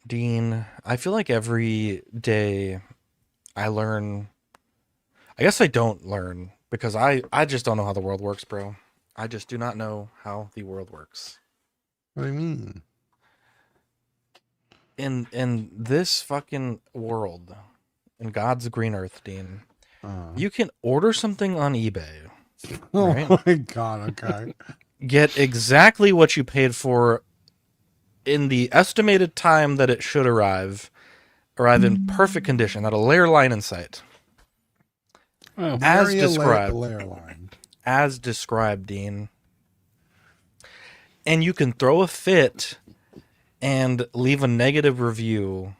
Dean, I feel like every day I learn. I guess I don't learn because I just don't know how the world works, bro. I just do not know how the world works. What do you mean? In this fucking world, in God's green earth, Dean, Uh, you can order something on eBay, oh right? my god, okay. Get exactly what you paid for in the estimated time that it should arrive in perfect condition, at a layer line in sight. Oh, As marry a described. layer line. As described, Dean. And you can throw a fit and leave a negative review,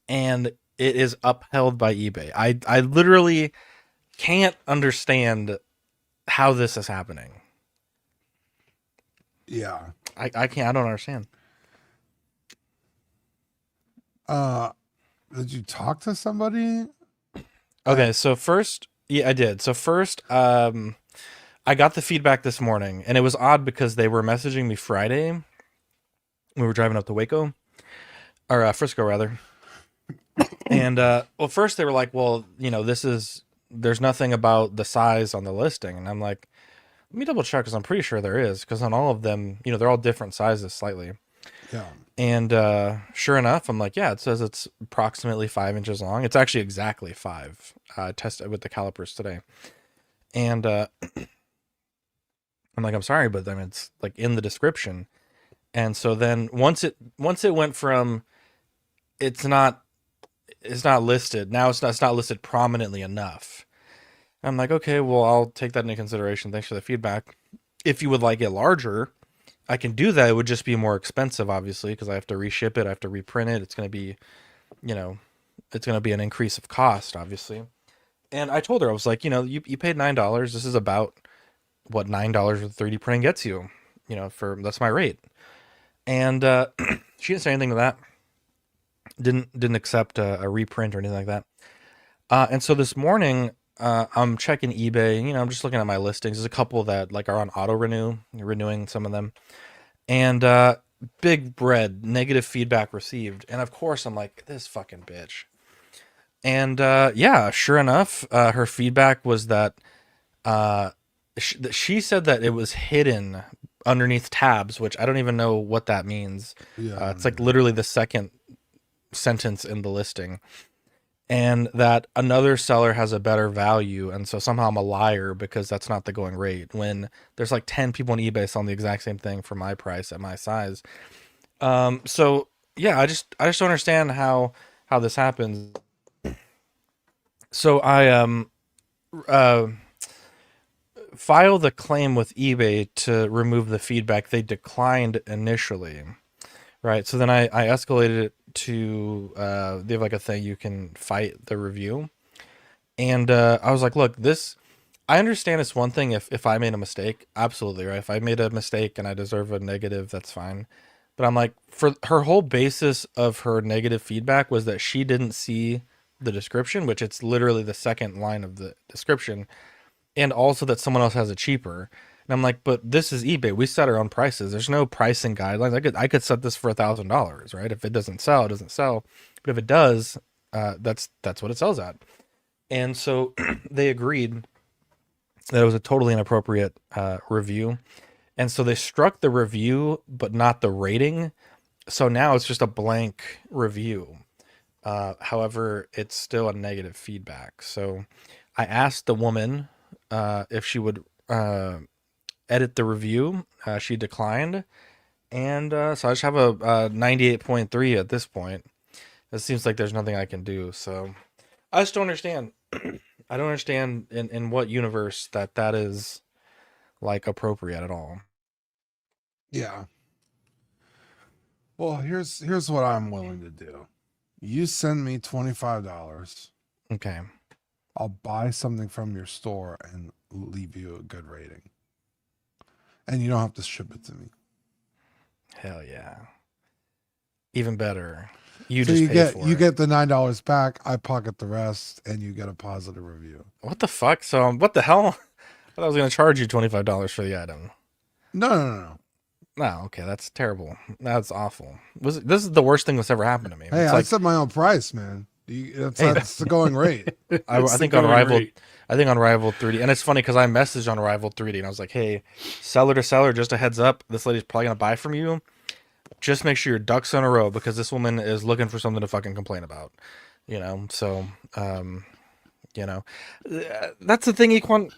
and it is upheld by eBay. I literally can't understand how this is happening. Yeah. I can't. I don't understand. Uh, did you talk to somebody? Okay, so first, yeah, I did. So first, I got the feedback this morning, and it was odd because they were messaging me Friday. We were driving up to Waco or Frisco rather, and well, first they were like, "Well, there's nothing about the size on the listing," and I'm like, "Let me double check because I'm pretty sure there is because on all of them, they're all different sizes slightly." Yeah. And sure enough, I'm like, "Yeah, it says it's approximately 5 inches long. It's actually exactly five." I tested with the calipers today, and I'm like, "I'm sorry, but then it's like in the description." And so then once it went from it's not it's not listed. Now it's not listed prominently enough. I'm like, okay, well, I'll take that into consideration. Thanks for the feedback. If you would like it larger, I can do that. It would just be more expensive, obviously, because I have to reship it. I have to reprint it. It's going to be, you know, it's going to be an increase of cost, obviously. And I told her, I was like, you paid $9. This is about what $9 with 3D printing gets you, for that's my rate. And she didn't say anything to that. Didn't accept a reprint or anything like that. And so this morning, I'm checking eBay. I'm just looking at my listings. There's a couple that like are on auto renew, renewing some of them, and big bread, negative feedback received. And of course, I'm like, this fucking bitch. And yeah, sure enough, her feedback was that she said that it was hidden underneath tabs, which I don't even know what that means. Yeah, I don't It's like either. literally the second sentence in the listing, and that another seller has a better value, and so somehow I'm a liar because that's not the going rate when there's like 10 people on eBay selling the exact same thing for my price at my size. So yeah, I just don't understand how this happens. So I uh filed a claim with eBay to remove the feedback. They declined initially, right? So then I escalated it to they have like a thing you can fight the review. And I was like, look, this, I understand it's one thing if I made a mistake. Absolutely, right? If I made a mistake and I deserve a negative, that's fine. But I'm like, for her whole basis of her negative feedback was that she didn't see the description, which it's literally the second line of the description, and also that someone else has it cheaper. And I'm like, but this is eBay. We set our own prices. There's no pricing guidelines. I could set this for $1,000, right? If it doesn't sell, it doesn't sell. But if it does, that's what it sells at. And so they agreed that it was a totally inappropriate review. And so they struck the review, but not the rating. So now it's just a blank review. However, it's still a negative feedback. So I asked the woman if she would edit the review. She declined. And so I just have a 98.3 at this point. It seems like there's nothing I can do. So I just don't understand. I don't understand in what universe that is like appropriate at all. Yeah. Well, here's what I'm willing to do. You send me $25. Okay. I'll buy something from your store and leave you a good rating. And you don't have to ship it to me. Hell yeah. Even better. You So just you pay get for you it. get the $9 back, I pocket the rest, and you get a positive review. What the fuck? So what the hell? I thought I was gonna charge you $25 for the item. No, no, no, no. No, okay, that's terrible. That's awful. This is the worst thing that's ever happened to me. Hey, It's I like, set my own price, man. hey, That's the going rate. I It's the think on going Rival, rate. I think on Rival 3D, and it's funny because I messaged on Rival 3D and I was like, "Hey, seller to seller, just a heads up, this lady's probably gonna buy from you. Just make sure your ducks in a row because this woman is looking for something to fucking complain about." You know, so you know, that's the thing, Equan.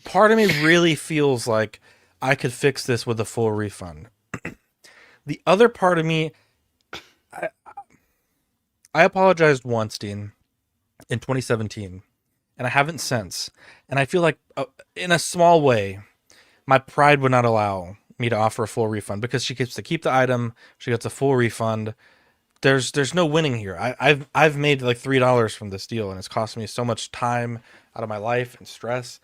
Part of me really feels like I could fix this with a full refund. The other part of me, I, I apologized once, Dean, in 2017, and I haven't since. And I feel like, in a small way, my pride would not allow me to offer a full refund because she gets to keep the item, she gets a full refund. There's no winning here. I've made like $3 from this deal, and it's cost me so much time out of my life and stress.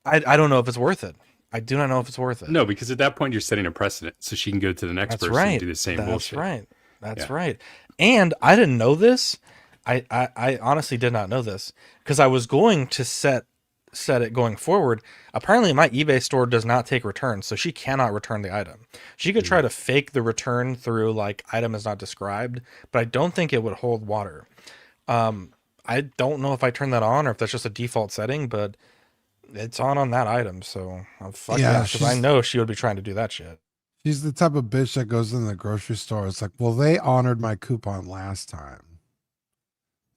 I don't know if it's worth it. I do not know if it's worth it. No, because at that point you're setting a precedent, so she can go to the next That's person and right. do the same That's bullshit. right. That's Yeah. right. And I didn't know this. I honestly did not know this because I was going to set it going forward. Apparently, my eBay store does not take returns, so she cannot return the item. She could try to fake the return through like item is not described, but I don't think it would hold water. I don't know if I turn that on or if that's just a default setting, but it's on that item. So fuck Yeah, yeah, because I know she would be trying to do that shit. she's the type of bitch that goes in the grocery store. It's like, well, they honored my coupon last time.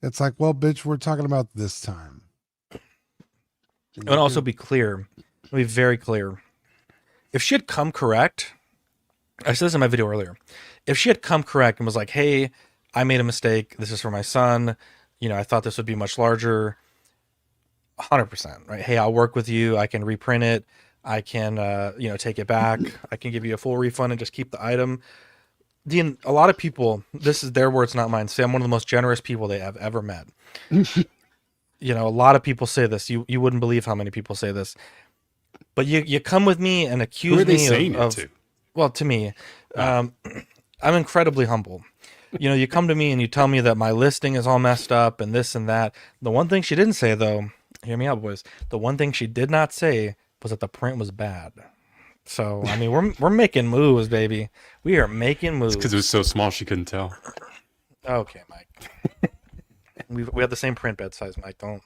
It's like, well, bitch, we're talking about this time. It would also be clear, be very clear. If she had come correct, I said this in my video earlier. If she had come correct and was like, "Hey, I made a mistake. This is for my son. You know, I thought this would be much larger." 100%, right? Hey, I'll work with you. I can reprint it. I can, take it back. I can give you a full refund and just keep the item. Dean, a lot of people, this is their words, not mine, say I'm one of the most generous people they have ever met. A lot of people say this. You wouldn't believe how many people say this. But you come with me and accuse Who are they me saying of it to? well, to me, I'm incredibly humble. You come to me and you tell me that my listing is all messed up and this and that. The one thing she didn't say, though, hear me out, boys. The one thing she did not say was that the print was bad. So, I mean, we're making moves, baby. We are making moves. Because it was so small she couldn't tell. Okay, Mike. we have the same print bed size, Mike. Don't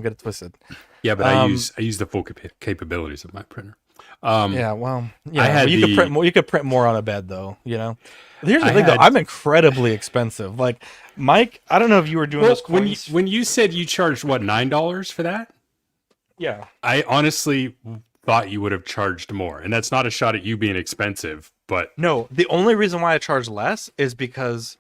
get it twisted. Yeah, but I use the full capabilities of my printer. Yeah, well, I had you could print more. You could print more on a bed, though. Here's the thing, though. I'm incredibly expensive. Like Mike, I don't know if you were doing Well, those coins. when you said you charged what, $9 for that, Yeah. I honestly thought you would have charged more, and that's not a shot at you being expensive, but No, the only reason why I charge less is because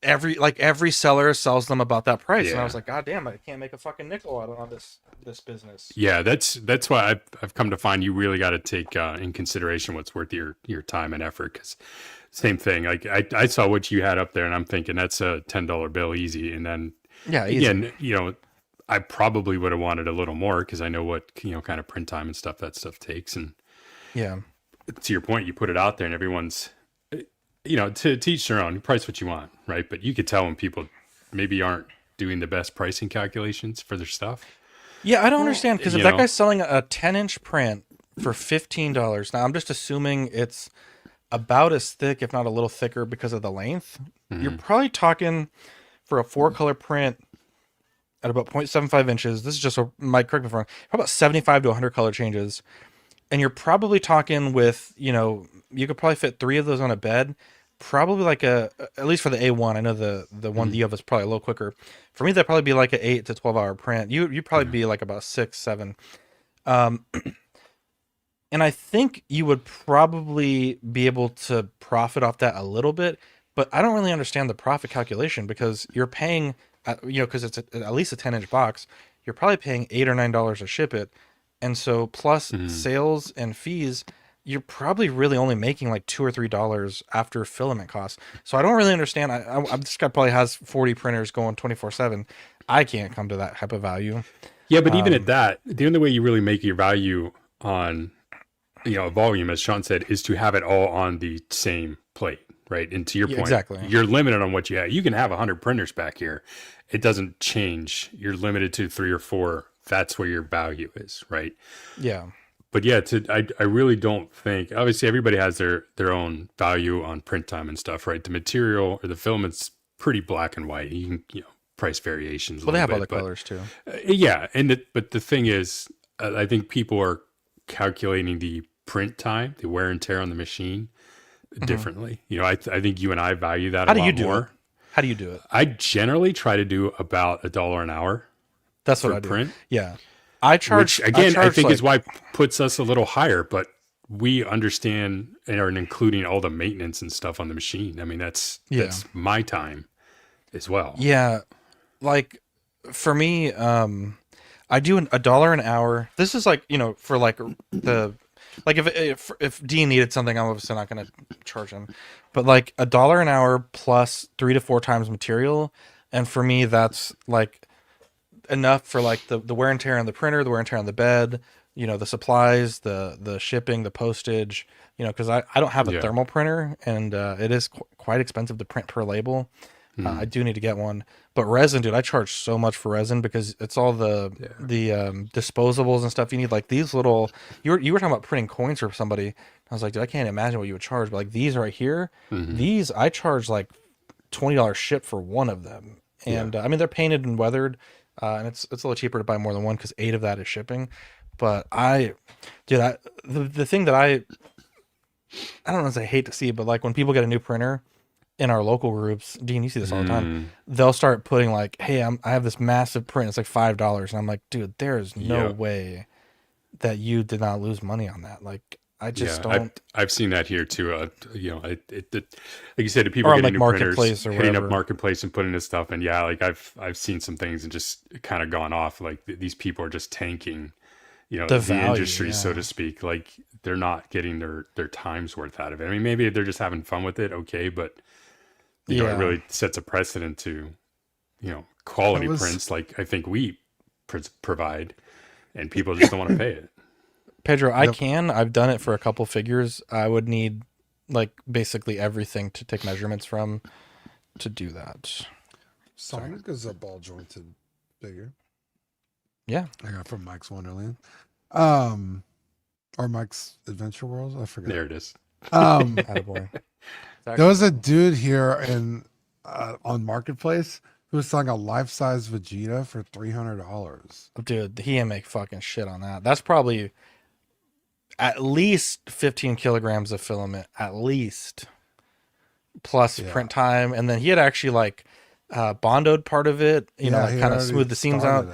every seller sells them about that price, and I Yeah. was like, God damn, I can't make a fucking nickel out on this business. yeah, that's why I've come to find you really got to take in consideration what's worth your time and effort. Because same thing, like I saw what you had up there, and I'm thinking that's a $10 bill easy, and then Yeah, easy. again, I probably would have wanted a little more because I know what kind of print time and stuff that stuff takes. And Yeah. to your point, you put it out there, and everyone's to teach their own. You price what you want, right? But you could tell when people maybe aren't doing the best pricing calculations for their stuff. Yeah, I don't understand because if that know. guy's selling a 10-inch print for $15, now I'm just assuming it's about as thick, if not a little thicker, because of the length. You're probably talking for a 4-color print at about 0.75 inches. This is just Mike, correct me if I'm wrong. About 75 to 100 color changes, and you're probably talking with you could probably fit 3 of those on a bed. Probably like at least for the A1. I know the one D of is probably a little quicker. For me, that'd probably be like an 8 to 12 hour print. You'd probably be like about 6, 7. And I think you would probably be able to profit off that a little bit, but I don't really understand the profit calculation because you're paying, because it's at least a 10-inch box, you're probably paying $8 or $9 to ship it. And so plus sales and fees, you're probably really only making like $2 or $3 after filament costs. So I don't really understand. This guy probably has 40 printers going 24/7. I can't come to that type of value. Yeah, but even at that, the only way you really make your value on volume, as Sean said, is to have it all on the same plate, right? And to your point, exactly. You're limited on what you have. You can have 100 printers back here. It doesn't change. You're limited to 3 or 4. That's where your value is, right? Yeah. But yeah, I really don't think, obviously everybody has their own value on print time and stuff, right? The material or the filament's pretty black and white. You can, price variations a Well, they little have other bit, but colors too. yeah. But the thing is, I think people are calculating the print time, the wear and tear on the machine differently. I think you and I value that How a do you lot do more. it? How do you do it? I generally try to do about $1 an hour That's what for I do. print. Yeah. I charge, Which again, I think like, is why puts us a little higher, but we understand and are including all the maintenance and stuff on the machine. I mean, that's my time as well. Yeah. Like for me, I do $1 an hour. This is like, for like if Dean needed something, I'm obviously not going to charge him, but like $1 an hour plus 3 to 4 times material. And for me, that's like enough for like the wear and tear on the printer, the wear and tear on the bed, the supplies, the shipping, the postage, because I don't have a thermal printer, and it is quite expensive to print per label. I do need to get one, but resin, dude, I charge so much for resin because it's all the disposables and stuff you need. Like these little, you were talking about printing coins for somebody. I was like, dude, I can't imagine what you would charge, but like these right here, these I charge like $20 ship for one of them, and I mean they're painted and weathered. And it's a little cheaper to buy more than one because 8 of that is shipping. But the thing that I don't know if I hate to see, but like when people get a new printer in our local groups, Dean, you see this all the time. They'll start putting like, "Hey, I have this massive print. It's like $5," and I'm like, "Dude, there is no way that you did not lose money on that." Like, I just don't. I've seen that here too. Like you said, people or getting like new Marketplace printers, or hitting whatever. up Marketplace and putting this stuff in. Yeah, like I've seen some things and just kind of gone off. Like these people are just tanking, the value, industry, so to speak. Like they're not getting their time's worth out of it. I mean, maybe they're just having fun with it, okay, but it really sets a precedent to, quality prints like I think we provide, and people just don't want to pay it. Pedro, I've done it for a couple figures. I would need like basically everything to take measurements from to do that. Sonic is a ball jointed figure. Yeah. I got from Mike's Wonderland. Or Mike's Adventure World. I forget. There it is. Attaboy. There was a dude here on Marketplace who was selling a life-size Vegeta for $300. Dude, he didn't make fucking shit on that. That's probably at least 15 kilograms of filament, at least, plus print time. And then he had actually like bondoed part of it, kind of smoothed the seams out.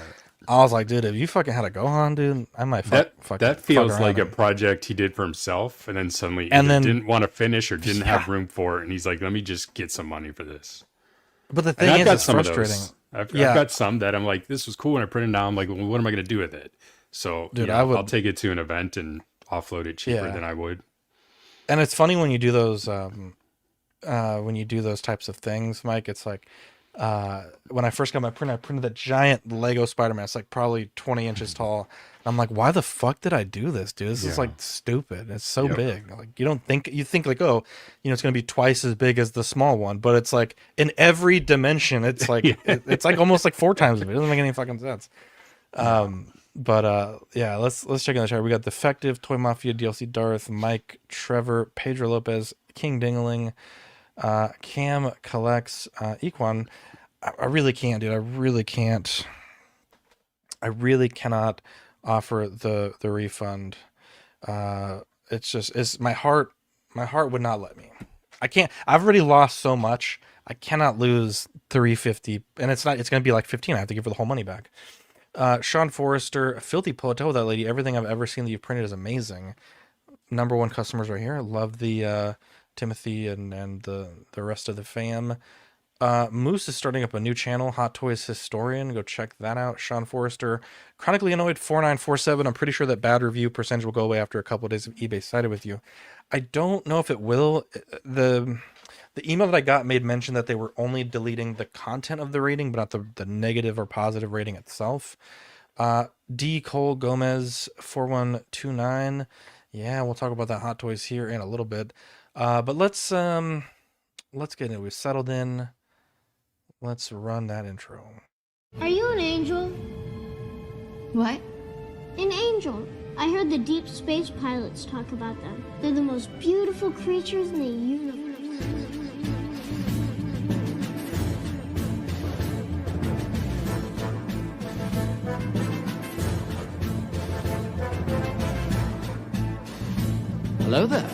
I was like, dude, if you fucking had a Gohan, dude, I might that feels like a project he did for himself, and then suddenly didn't want to finish or didn't have room for it, and he's like, let me just get some money for this. But the thing is, it's frustrating. I've got some that I'm like, this was cool, and I printed it out. I'm like, well, what am I going to do with it? So, dude, I'll take it to an event and offload it cheaper than I would. And it's funny when you do those types of things, Mike. It's like when I first got my print, I printed that giant Lego Spider-Man. It's like probably 20 inches tall. I'm like, why the fuck did I do this, dude? This is like stupid. It's so big. Like you think like, oh, it's gonna be twice as big as the small one, but it's like in every dimension, it's like it's like almost like 4 times as big. It doesn't make any fucking sense. But let's check in the chat. We got Defective, Toy Mafia, DLC Darth, Mike, Trevor, Pedro Lopez, King Dingling, Cam collects, Equan. I really can't, dude. I really can't. I really cannot offer the refund. It's my heart would not let me. I can't. I've already lost so much. I cannot lose $350, and it's going to be like $15. I have to give her the whole money back. Sean Forrester, Filthy Poet, tell that lady everything I've ever seen that you've printed is amazing. Number 1 customers right here. Love the Timothy and the rest of the fam. Moose is starting up a new channel, Hot Toys Historian. Go check that out. Sean Forrester, Chronically Annoyed 4947. I'm pretty sure that bad review percentage will go away after a couple of days of eBay sided with you. I don't know if it will. The email that I got made mention that they were only deleting the content of the rating, but not the negative or positive rating itself. D. Cole Gomez 4129. Yeah, we'll talk about that Hot Toys here in a little bit. But let's get it. We've settled in. Let's run that intro. Are you an angel? What? An angel. I heard the deep space pilots talk about them. They're the most beautiful creatures in the universe. Hello there.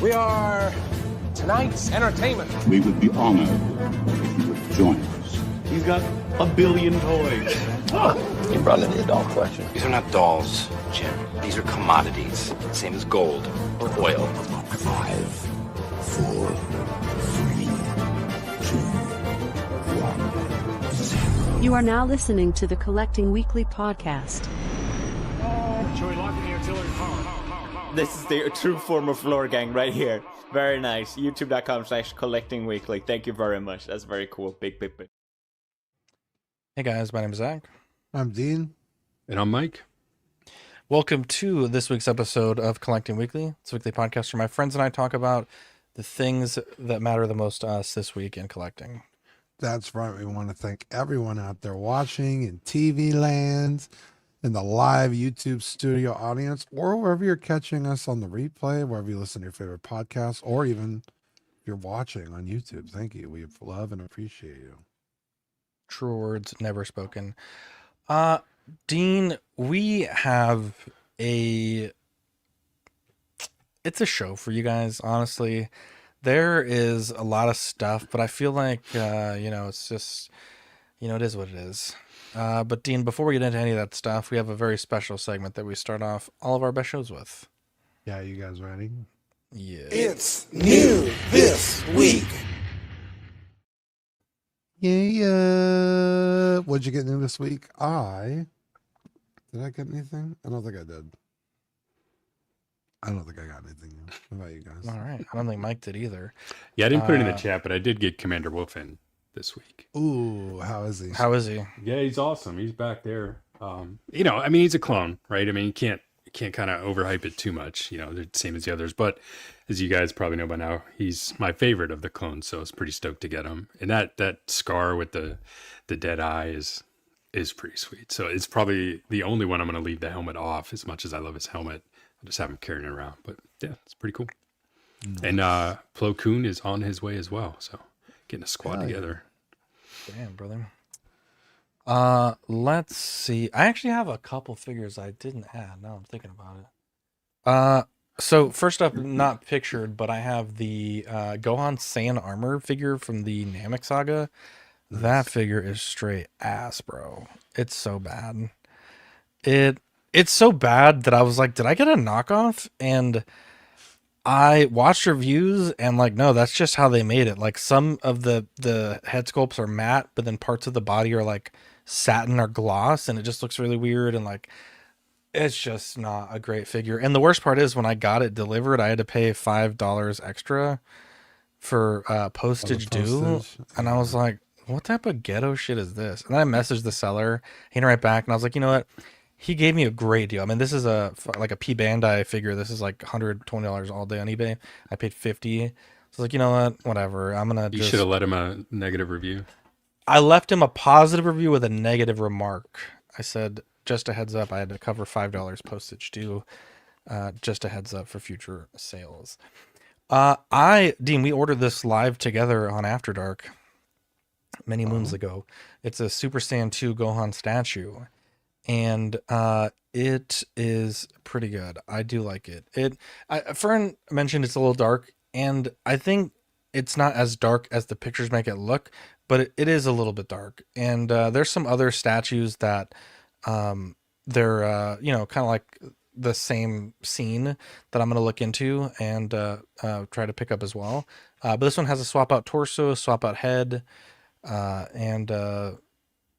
We are tonight's entertainment. We would be honored if you would join us. He's got a billion toys. You brought in the doll collection. These are not dolls, Jim. These are commodities. Same as gold or oil. 5, 4, 3, 2, 1, 0. You are now listening to the Collecting Weekly podcast. This is the true form of lore gang right here. Very nice. YouTube.com/collectingweekly. Thank you very much. That's very cool. Big. Hey guys, my name is Zach. I'm Dean. And I'm Mike. Welcome to this week's episode of Collecting Weekly. It's a weekly podcast where my friends and I talk about the things that matter the most to us this week in collecting. That's right. We want to thank everyone out there watching in TV land, in the live YouTube studio audience, or wherever you're catching us on the replay, wherever you listen to your favorite podcast, or even if you're watching on YouTube. Thank you. We love and appreciate you. True words never spoken. Dean, we have it's a show for you guys, honestly. There is a lot of stuff, but I feel like, it's just, it is what it is. But Dean, before we get into any of that stuff, we have a very special segment that we start off all of our best shows with. Yeah, you guys ready? Yeah. It's new this week. Yeah. What'd you get new this week? Did I get anything? I don't think I did. I don't think I got anything new. What about you guys? All right. I don't think Mike did either. Yeah, I didn't put it in the chat, but I did get Commander Wolf in this week. Ooh, how is he? How is he? Yeah, he's awesome. He's back there. He's a clone, right? I mean, you can't kind of overhype it too much. They're the same as the others. But as you guys probably know by now, he's my favorite of the clones, so I was pretty stoked to get him. And that scar with the dead eye is pretty sweet. So it's probably the only one I'm going to leave the helmet off. As much as I love his helmet, I'll just have him carrying it around. But yeah, it's pretty cool. Nice. And Plo Koon is on his way as well. So getting a squad together. Damn, brother. Let's see. I actually have a couple figures I didn't add. Now I'm thinking about it. So first up, not pictured, but I have the Gohan Saiyan armor figure from the Namek saga. Nice. That figure is straight ass, bro. It's so bad. It's so bad that I was like, did I get a knockoff? And I watched reviews and no, that's just how they made it. Like some of the head sculpts are matte, but then parts of the body are like satin or gloss, and it just looks really weird. And it's just not a great figure. And the worst part is when I got it delivered, I had to pay $5 extra for postage due. And I was like, what type of ghetto shit is this? And then I messaged the seller, he didn't write back, and I was like, you know what? He gave me a great deal. I mean, this is a P Bandai figure. This is like $120 all day on eBay. I paid $50. So I was like, you know what? Whatever. You should have let him a negative review. I left him a positive review with a negative remark. I said, just a heads up, I had to cover $5 postage due. Just a heads up for future sales. Dean, we ordered this live together on After Dark many moons ago. It's a Super Saiyan 2 Gohan statue. And it is pretty good. I do like it. Fern mentioned it's a little dark, and I think it's not as dark as the pictures make it look, but it is a little bit dark. And there's some other statues that they're kind of like the same scene that I'm going to look into and try to pick up as well. But this one has a swap out torso, swap out head, and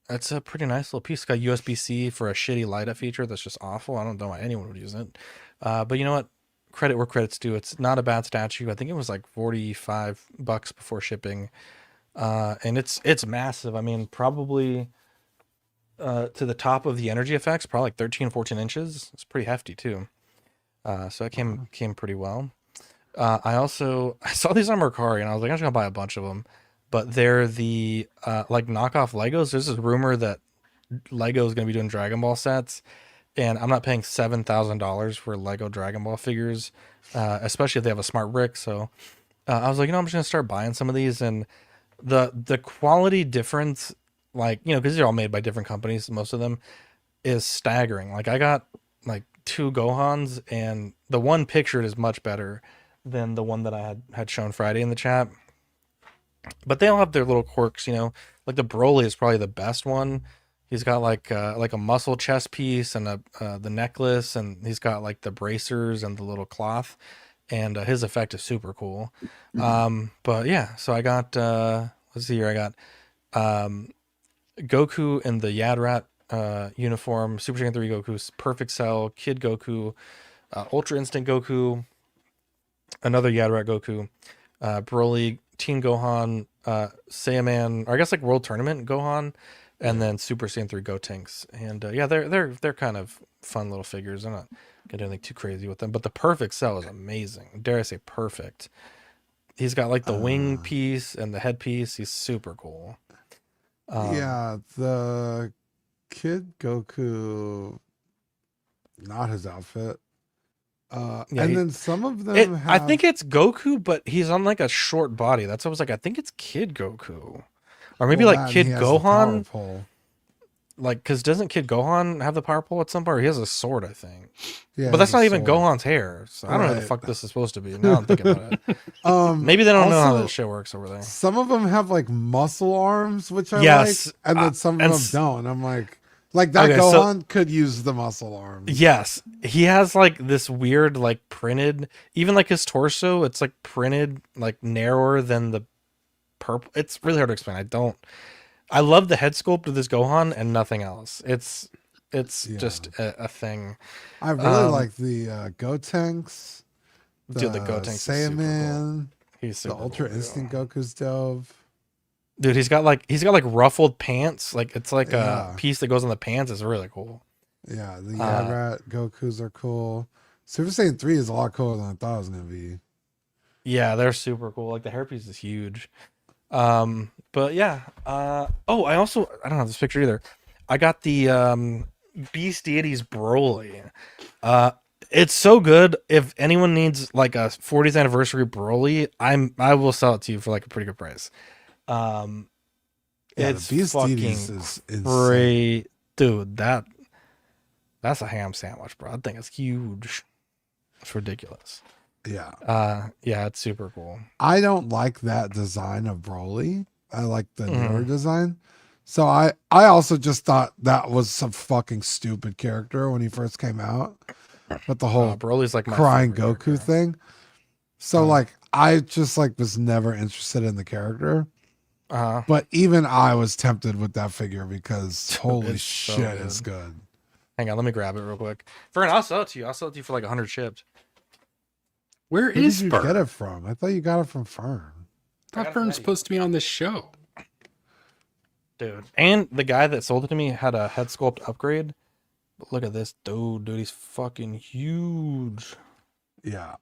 it's a pretty nice little piece. It's got USB-C for a shitty light up feature that's just awful. I don't know why anyone would use it. But you know what? Credit where credit's due. It's not a bad statue. I think it was like $45 before shipping. And it's massive. I mean, probably to the top of the energy effects, probably like 13, 14 inches. It's pretty hefty too. So it came pretty well. I saw these on Mercari and I was like, I'm just gonna buy a bunch of them. But they're the knockoff Legos. There's this rumor that Lego is going to be doing Dragon Ball sets, and I'm not paying $7,000 for Lego Dragon Ball figures, especially if they have a smart brick. So I was like, I'm just gonna start buying some of these, and the quality difference, like, because they're all made by different companies, most of them, is staggering. Like, I got like 2 Gohans, and the one pictured is much better than the one that I had shown Friday in the chat. But they all have their little quirks, like the Broly is probably the best one. He's got like a muscle chest piece and the necklace, and he's got like the bracers and the little cloth, and his effect is super cool. But yeah, so I got let's see here, I got Goku in the Yadrat uniform, Super Saiyan 3 Goku, Perfect Cell, Kid Goku, Ultra Instinct Goku, another Yadrat Goku, Broly, Teen Gohan, Saiyaman, or I guess like World Tournament Gohan, and then Super Saiyan 3 Gotenks. And yeah, they're kind of fun little figures. I'm not gonna do anything too crazy with them, but the Perfect Cell is amazing. Dare I say perfect? He's got like the wing piece and the head piece. He's super cool. Yeah, the Kid Goku, not his outfit. Yeah, and then some of them have... I think it's Goku, but he's on like a short body. That's why I was like, I think it's Kid Goku. Or maybe like Kid Gohan. Like, because doesn't Kid Gohan have the power pole at some point? Or he has a sword, I think. Yeah, but that's not even Gohan's hair. So I don't know what the fuck this is supposed to be. Now I'm thinking about it. Maybe they don't know how that shit works over there. Some of them have like muscle arms, which I like. And then some of them don't. I'm like that Gohan could use the muscle arms. Yes. He has like this weird, like printed, even like his torso, it's like printed, like narrower than the purple. It's really hard to explain. I love the head sculpt of this Gohan and nothing else. It's just a thing. I really like the Gotenks. Dude, the Gotenks Saiyaman. Cool. He's super the Ultra Instinct Goku's dope. Dude, he's got like ruffled pants. Like it's like a piece that goes on the pants. It's really cool. Yeah, the Yadrat Gokus are cool. Super Saiyan 3 is a lot cooler than I thought it was gonna be. Yeah, they're super cool. Like the hairpiece is huge. But yeah. I don't have this picture either. I got the Beast Deities Broly. It's so good. If anyone needs like a 40th anniversary Broly, I will sell it to you for like a pretty good price. It's the Beast fucking Deities is great, dude. That's a ham sandwich, bro. I think it's huge. It's ridiculous. Yeah. Yeah, it's super cool. I don't like that design of Broly. I like the newer design. So I also just thought that was some fucking stupid character when he first came out. But the whole Broly's like my crying Goku character. thing. So like I just like was never interested in the character. But even I was tempted with that figure because holy shit, it's good. Hang on, let me grab it real quick. Fern, I'll sell it to you. I'll sell it to you for like 100 chips. Where did you Fern? get it from? I thought you got it from Fern. I thought Fern's supposed to be on this show. Dude. And the guy that sold it to me had a head sculpt upgrade. But look at this dude, he's fucking huge. Yeah.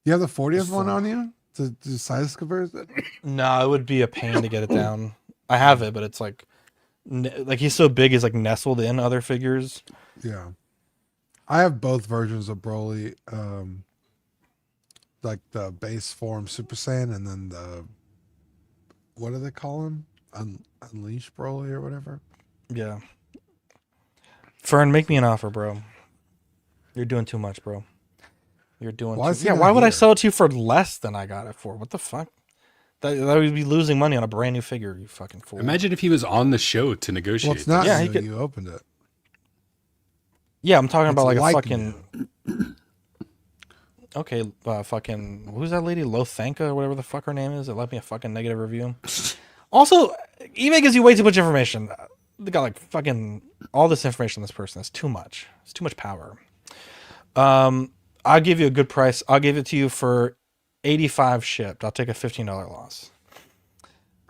You have the 40th one on you to do size conversion? No, it would be a pain to get it down. I have it, but it's like he's so big, he's like nestled in other figures. Yeah. I have both versions of Broly. Like the base form Super Saiyan and then the, what do they call him? Unleash Broly or whatever. Yeah. Fern, make me an offer, bro. You're doing too much, bro. You're doing why would I sell it to you for less than I got it for? What the fuck? That would be losing money on a brand new figure, you fucking fool. Imagine if he was on the show to negotiate. Well, it's not. Yeah, you opened it. Yeah, I'm talking about like a fucking... Okay, fucking... Who's that lady? Lothanka or whatever the fuck her name is? It left me a fucking negative review. Also, eBay gives you way too much information. They got like fucking all this information on this person. That's too much. It's too much power. I'll give you a good price. I'll give it to you for $85 shipped. I'll take a $15 loss.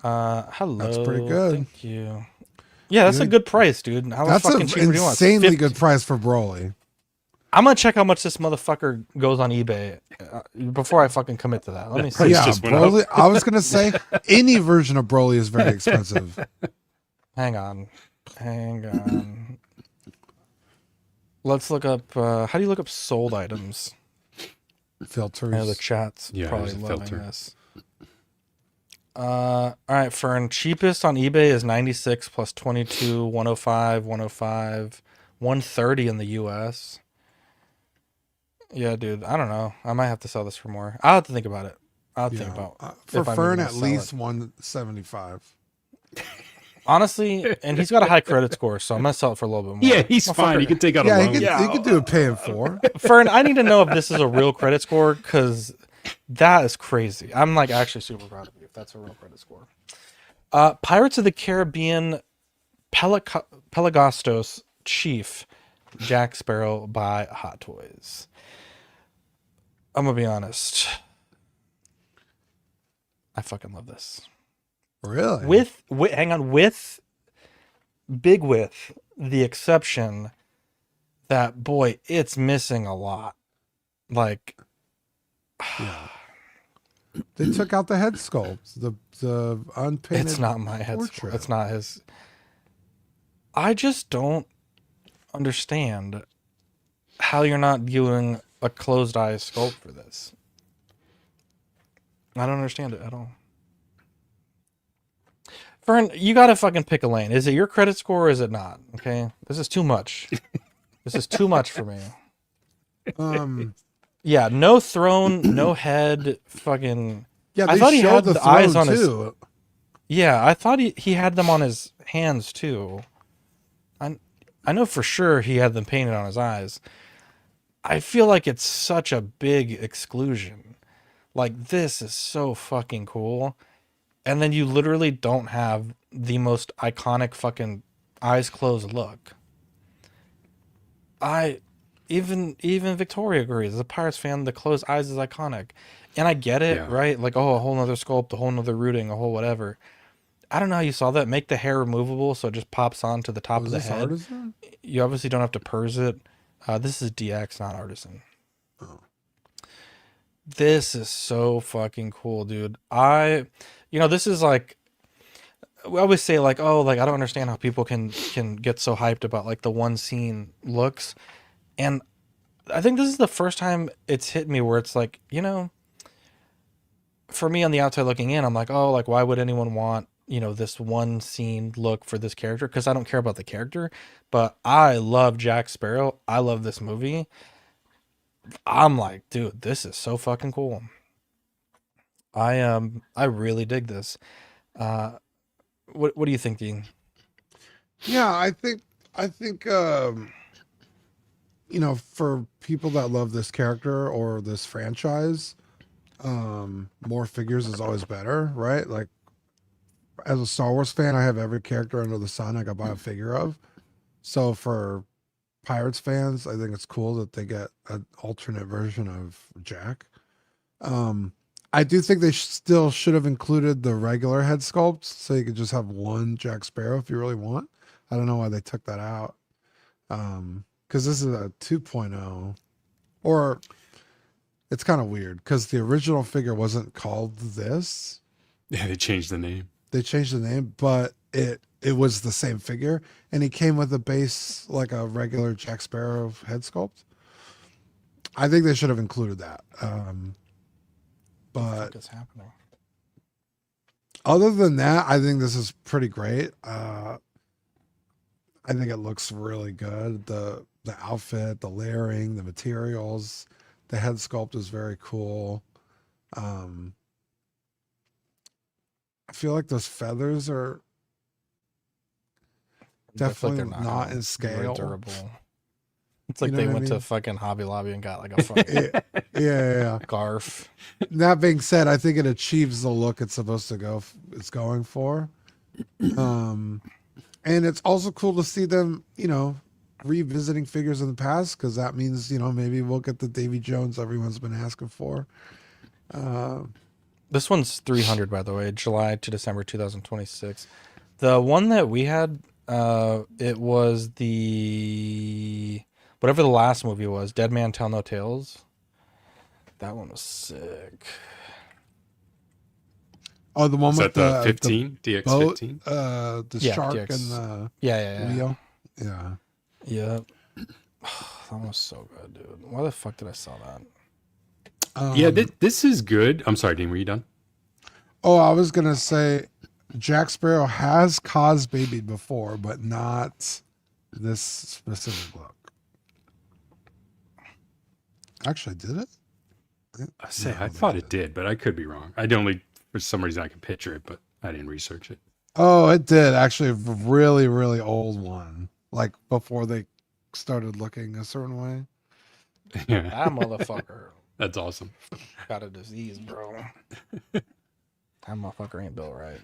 Hello. That's pretty good. Thank you. Yeah, that's a good price, dude. That's an insanely good price for Broly. I'm gonna check how much this motherfucker goes on eBay before I fucking commit to that. Let me see. Yeah, Broly. I was gonna say any version of Broly is very expensive. Hang on. Let's look up. How do you look up sold items? Filters. I know the chat's probably there's a loving filter. this. All right, Fern. Cheapest on eBay is 96 plus 22, 105, 105, 130 in the US. Yeah, dude. I don't know. I might have to sell this for more. I'll have to think about it. I'll think about for if I'm Fern even at gonna sell least it. 175. Honestly, and he's got a high credit score, so I'm gonna sell it for a little bit more. Yeah, he's fine. He can take out a Yeah, loan. he could do a pay in 4. Fern, I need to know if this is a real credit score because that is crazy. I'm like actually super proud of you if that's a real credit score. Pirates of the Caribbean Pelagostos Chief Jack Sparrow by Hot Toys. I'm gonna be honest. I fucking love this. Really? With hang on, with the exception that boy, it's missing a lot. Like they took out the head sculpt, the unpainted. It's not my head portrait. sculpt. It's not his. I just don't understand how you're not doing a closed eye sculpt for this. I don't understand it at all. Fern, you gotta fucking pick a lane. Is it your credit score or is it not? Okay, this is too much. This is too much for me. Yeah, no throne, no head. Fucking. Yeah, I they thought he showed had the the eyes throne on his. too. Yeah, I thought he had them on his hands too. I know for sure he had them painted on his eyes. I feel like it's such a big exclusion. Like, this is so fucking cool. And then you literally don't have the most iconic fucking eyes closed look. Even Victoria agrees. As a Pirates fan, the closed eyes is iconic. And I get it, right? Like, oh, a whole nother sculpt, a whole nother rooting, a whole whatever. I don't know how you saw that. Make the hair removable so it just pops on to the top of the head. Artisan? You obviously don't have to purse it. This is DX, not Artisan. Oh. This is so fucking cool, dude. This is like, we always say like, oh, like I don't understand how people can get so hyped about like the one scene looks. And I think this is the first time it's hit me where it's like, for me on the outside looking in, I'm like, oh, like why would anyone want, this one scene look for this character? Because I don't care about the character, but I love Jack Sparrow. I love this movie. I'm like, dude, this is so fucking cool. I really dig this. What do you think, Dean? Yeah, I think for people that love this character or this franchise, more figures is always better, right? Like as a Star Wars fan, I have every character under the sun I could buy a figure of. So for Pirates fans, I think it's cool that they get an alternate version of Jack. I do think they still should have included the regular head sculpts, so you could just have one Jack Sparrow if you really want. I don't know why they took that out. Because this is a 2.0, or it's kind of weird because the original figure wasn't called this. Yeah, they changed the name. They changed the name, but it was the same figure, and he came with a base like a regular Jack Sparrow head sculpt. I think they should have included that. But What's happening? Other than that, I think this is pretty great. I think it looks really good. The outfit, the layering, the materials, the head sculpt is very cool. I feel like those feathers are definitely they're not in very scale. durable. It's like You know they what I went to mean? fucking Hobby Lobby and got like a fucking Yeah. scarf. That being said, I think it achieves the look it's supposed to go. It's going for. And it's also cool to see them, revisiting figures in the past, because that means maybe we'll get the Davy Jones everyone's been asking for. This one's 300, by the way, July to December 2026. The one that we had, it was the whatever the last movie was, Dead Man Tell No Tales. That one was sick. Oh, the one Is with that the the 15? boat, DX15? the Yeah, shark DX. and the Yeah. wheel. Yeah. Yeah. that was so good, dude. Why the fuck did I sell that? Yeah, this is good. I'm sorry, Dean, were you done? Oh, I was gonna say, Jack Sparrow has cosbabied before, but not this specific look. Actually, did it? I thought it did, but I could be wrong. For some reason I can picture it, but I didn't research it. Oh, it did. Actually, a really, really old one. Like before they started looking a certain way. Yeah. That motherfucker That's awesome. got a disease, bro. That motherfucker ain't built right.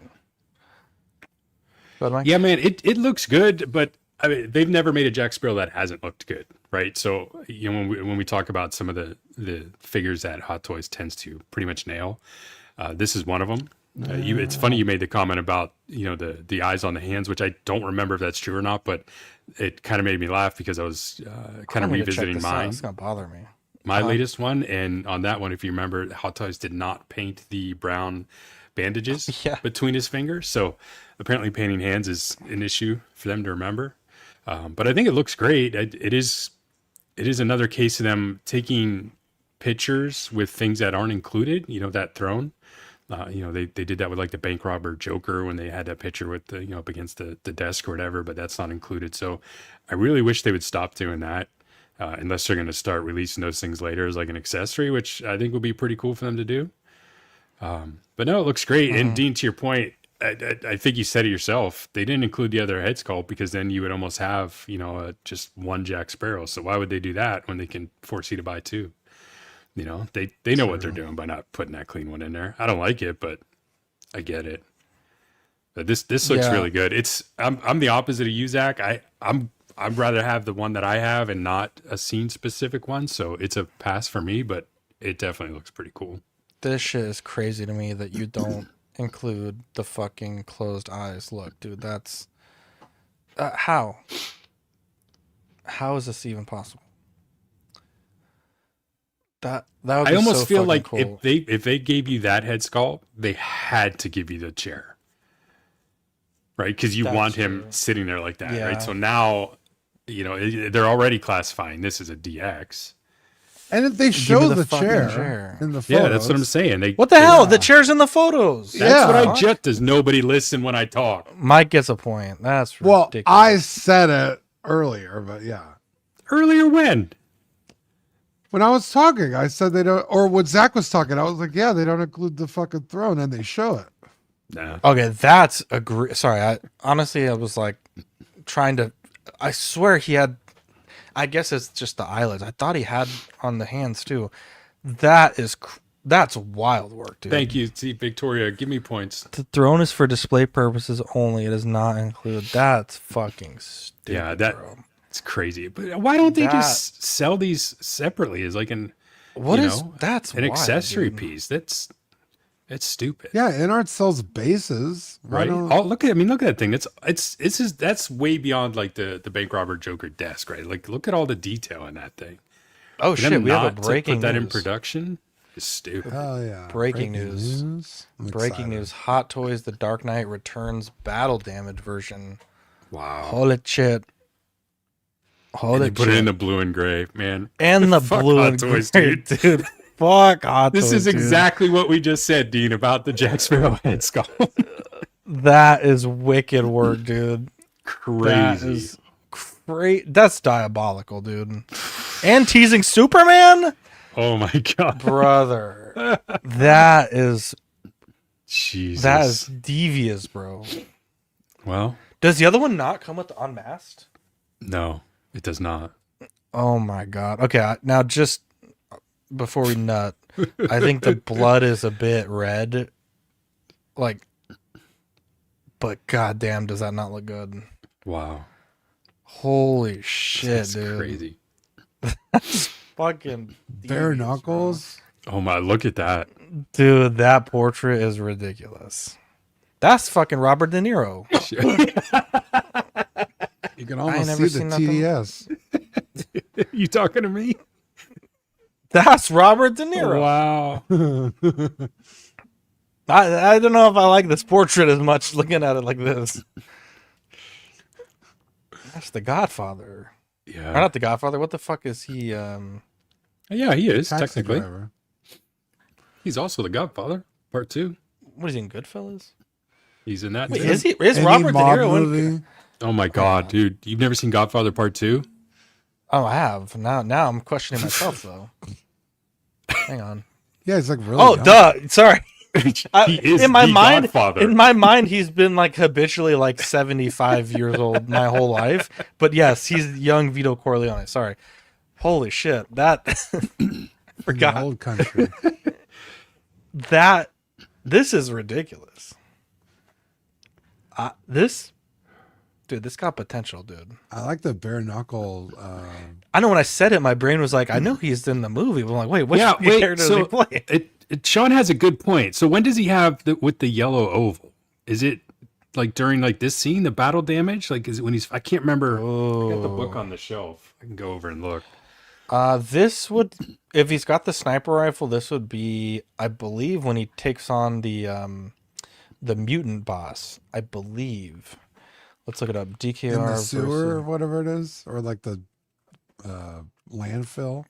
But Yeah, man, it looks good, but I mean, they've never made a Jack Sparrow that hasn't looked good, right? So, you know, when we talk about some of the figures that Hot Toys tends to pretty much nail, this is one of them. It's funny you made the comment about, you know, the eyes on the hands, which I don't remember if that's true or not, but it kind of made me laugh because I was kind of revisiting mine. It's gonna bother me. My latest one, and on that one, if you remember, Hot Toys did not paint the brown bandages between his fingers, so apparently painting hands is an issue for them to remember. But I think it looks great. It is another case of them taking pictures with things that aren't included. You know, that throne. You know, they did that with like the bank robber Joker when they had that picture with the, you know, up against the desk or whatever, but that's not included. So I really wish they would stop doing that. Unless they're going to start releasing those things later as like an accessory, which I think would be pretty cool for them to do. But no, it looks great. And Dean, to your point, I think you said it yourself. They didn't include the other head sculpt because then you would almost have, you know, just one Jack Sparrow. So why would they do that when they can force you to buy two? You know, they know what they're doing by not putting that clean one in there. I don't like it, but I get it. But this looks really good. I'm the opposite of you, Zach. I'd rather have the one that I have and not a scene specific one. So it's a pass for me, but it definitely looks pretty cool. This shit is crazy to me that you don't include the fucking closed eyes. Look, dude, that's how is this even possible? That would be I almost so feel fucking like cool. if they gave you that head sculpt, they had to give you the chair, right? Because you want him sitting there like that, right? So now, you know, they're already classifying this as a DX. And if they show the fucking chair in the photos, yeah, that's what I'm saying. What the hell? The chair's in the photos. That's what I just. Does nobody listen when I talk? Mike gets a point. That's ridiculous. I said it earlier, but yeah. Earlier when? When I was talking, I said they don't, or when Zach was talking, I was like, yeah, they don't include the fucking throne, and they show it. Nah. Okay, that's sorry. I was like trying to. I swear he had. I guess it's just the eyelids. I thought he had on the hands too. That's wild work, dude. Thank you, see Victoria. Give me points. The throne is for display purposes only. It does not include. That's fucking stupid. Yeah, bro. It's crazy. But why don't they just sell these separately as like an that's an wild, accessory dude. piece? That's stupid. Yeah, InArt sells bases, Right? Oh, look at that thing. That's way beyond like the bank robber Joker desk, right? Like, look at all the detail in that thing. Oh For shit, them we have a not to breaking put that in news. production is stupid. Oh yeah, Breaking news. I'm Breaking excited. news. Hot Toys The Dark Knight Returns battle damage version. Wow. Holy shit. And they put it in the blue and gray, man. And the Fuck blue Hot and Toys, gray, dude. Fuck Hot This Toys, is dude. exactly what we just said, Dean, about the Jack Sparrow head sculpt. That is wicked work, dude. Crazy. That is great. That's diabolical, dude. And teasing Superman? Oh my god. Brother. That is Jesus. That is devious, bro. Well, does the other one not come with the unmasked? No, it does not. Oh my god. Okay, now just before we nut, I think the blood is a bit red. Like, but goddamn, does that not look good? Wow. Holy shit, That's dude. crazy. That's fucking bare devious, knuckles. Oh my, look at that. Dude, that portrait is ridiculous. That's fucking Robert De Niro. You can almost never see the seen TDS. You talking to me? That's Robert De Niro. Wow. I don't know if I like this portrait as much looking at it like this. That's the Godfather. Yeah. Or not the Godfather. What the fuck is he? Yeah, he is Taxi technically. driver. He's also the Godfather, part 2. What is he in Goodfellas? He's in that. Wait, too. is he? Is Any Robert De mob Niro in? movie? Oh my god, dude! You've never seen Godfather Part 2? Oh, I have. Now I'm questioning myself though. Hang on. Yeah, he's like really. Oh, young. duh. Sorry. He is in my the mind, Godfather. in my mind, he's been like habitually like 75 years old my whole life. But yes, he's young Vito Corleone. Sorry. Holy shit. That In the forgot old country. that. This is ridiculous. This got potential, dude. I like the bare knuckle. I know when I said it, my brain was like, I know he's in the movie. But I'm like, wait, what character does he So play? Sean has a good point. So when does he have with the yellow oval? Is it like during like this scene, the battle damage? Like is it when he's? I can't remember. I got the book on the shelf. I can go over and look. This would, if he's got the sniper rifle, this would be, I believe, when he takes on the mutant boss. I believe. Let's look it up. DKR in the sewer or versus... whatever it is, or like the landfill.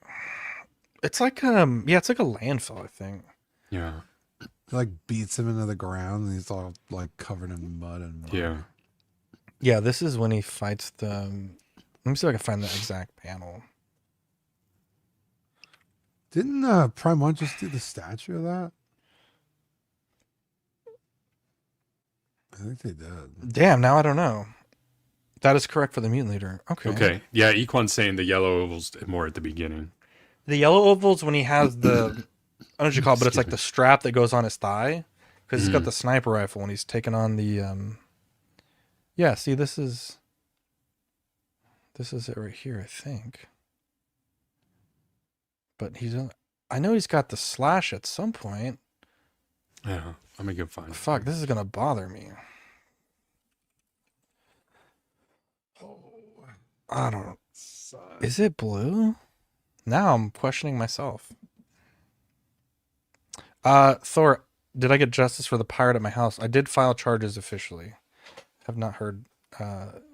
It's like it's like a landfill, I think. Yeah. It, like beats him into the ground, and he's all like covered in mud and mud. Yeah. Yeah, this is when he fights the. Let me see if I can find the exact panel. Didn't Prime One just do the statue of that? I think they did. Damn, now I don't know. That is correct for the mutant leader. Okay. Okay. Yeah, Equan's saying the yellow oval's more at the beginning. The yellow oval's when he has the, I don't know what you call it, but it's like the strap that goes on his thigh. Because he's got the sniper rifle when he's taking on the, yeah, see, this is it right here, I think. But I know he's got the slash at some point. Yeah, let me go find it. Fuck, this is going to bother me. I don't. Is it blue? Now I'm questioning myself. Thor, did I get justice for the pirate at my house? I did file charges officially. Have not heard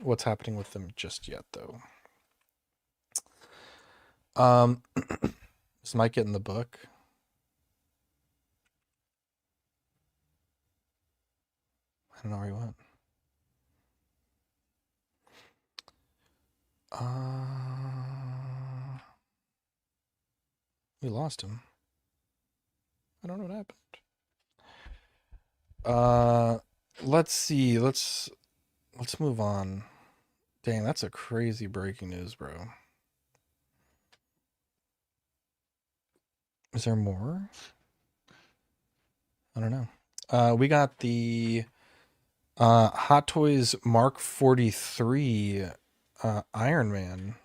what's happening with them just yet, though. Is Mike getting the book? I don't know where he went. We lost him. I don't know what happened. Let's see. Let's move on. Dang, that's a crazy breaking news, bro. Is there more? I don't know. We got the Hot Toys Mark 43 Iron Man.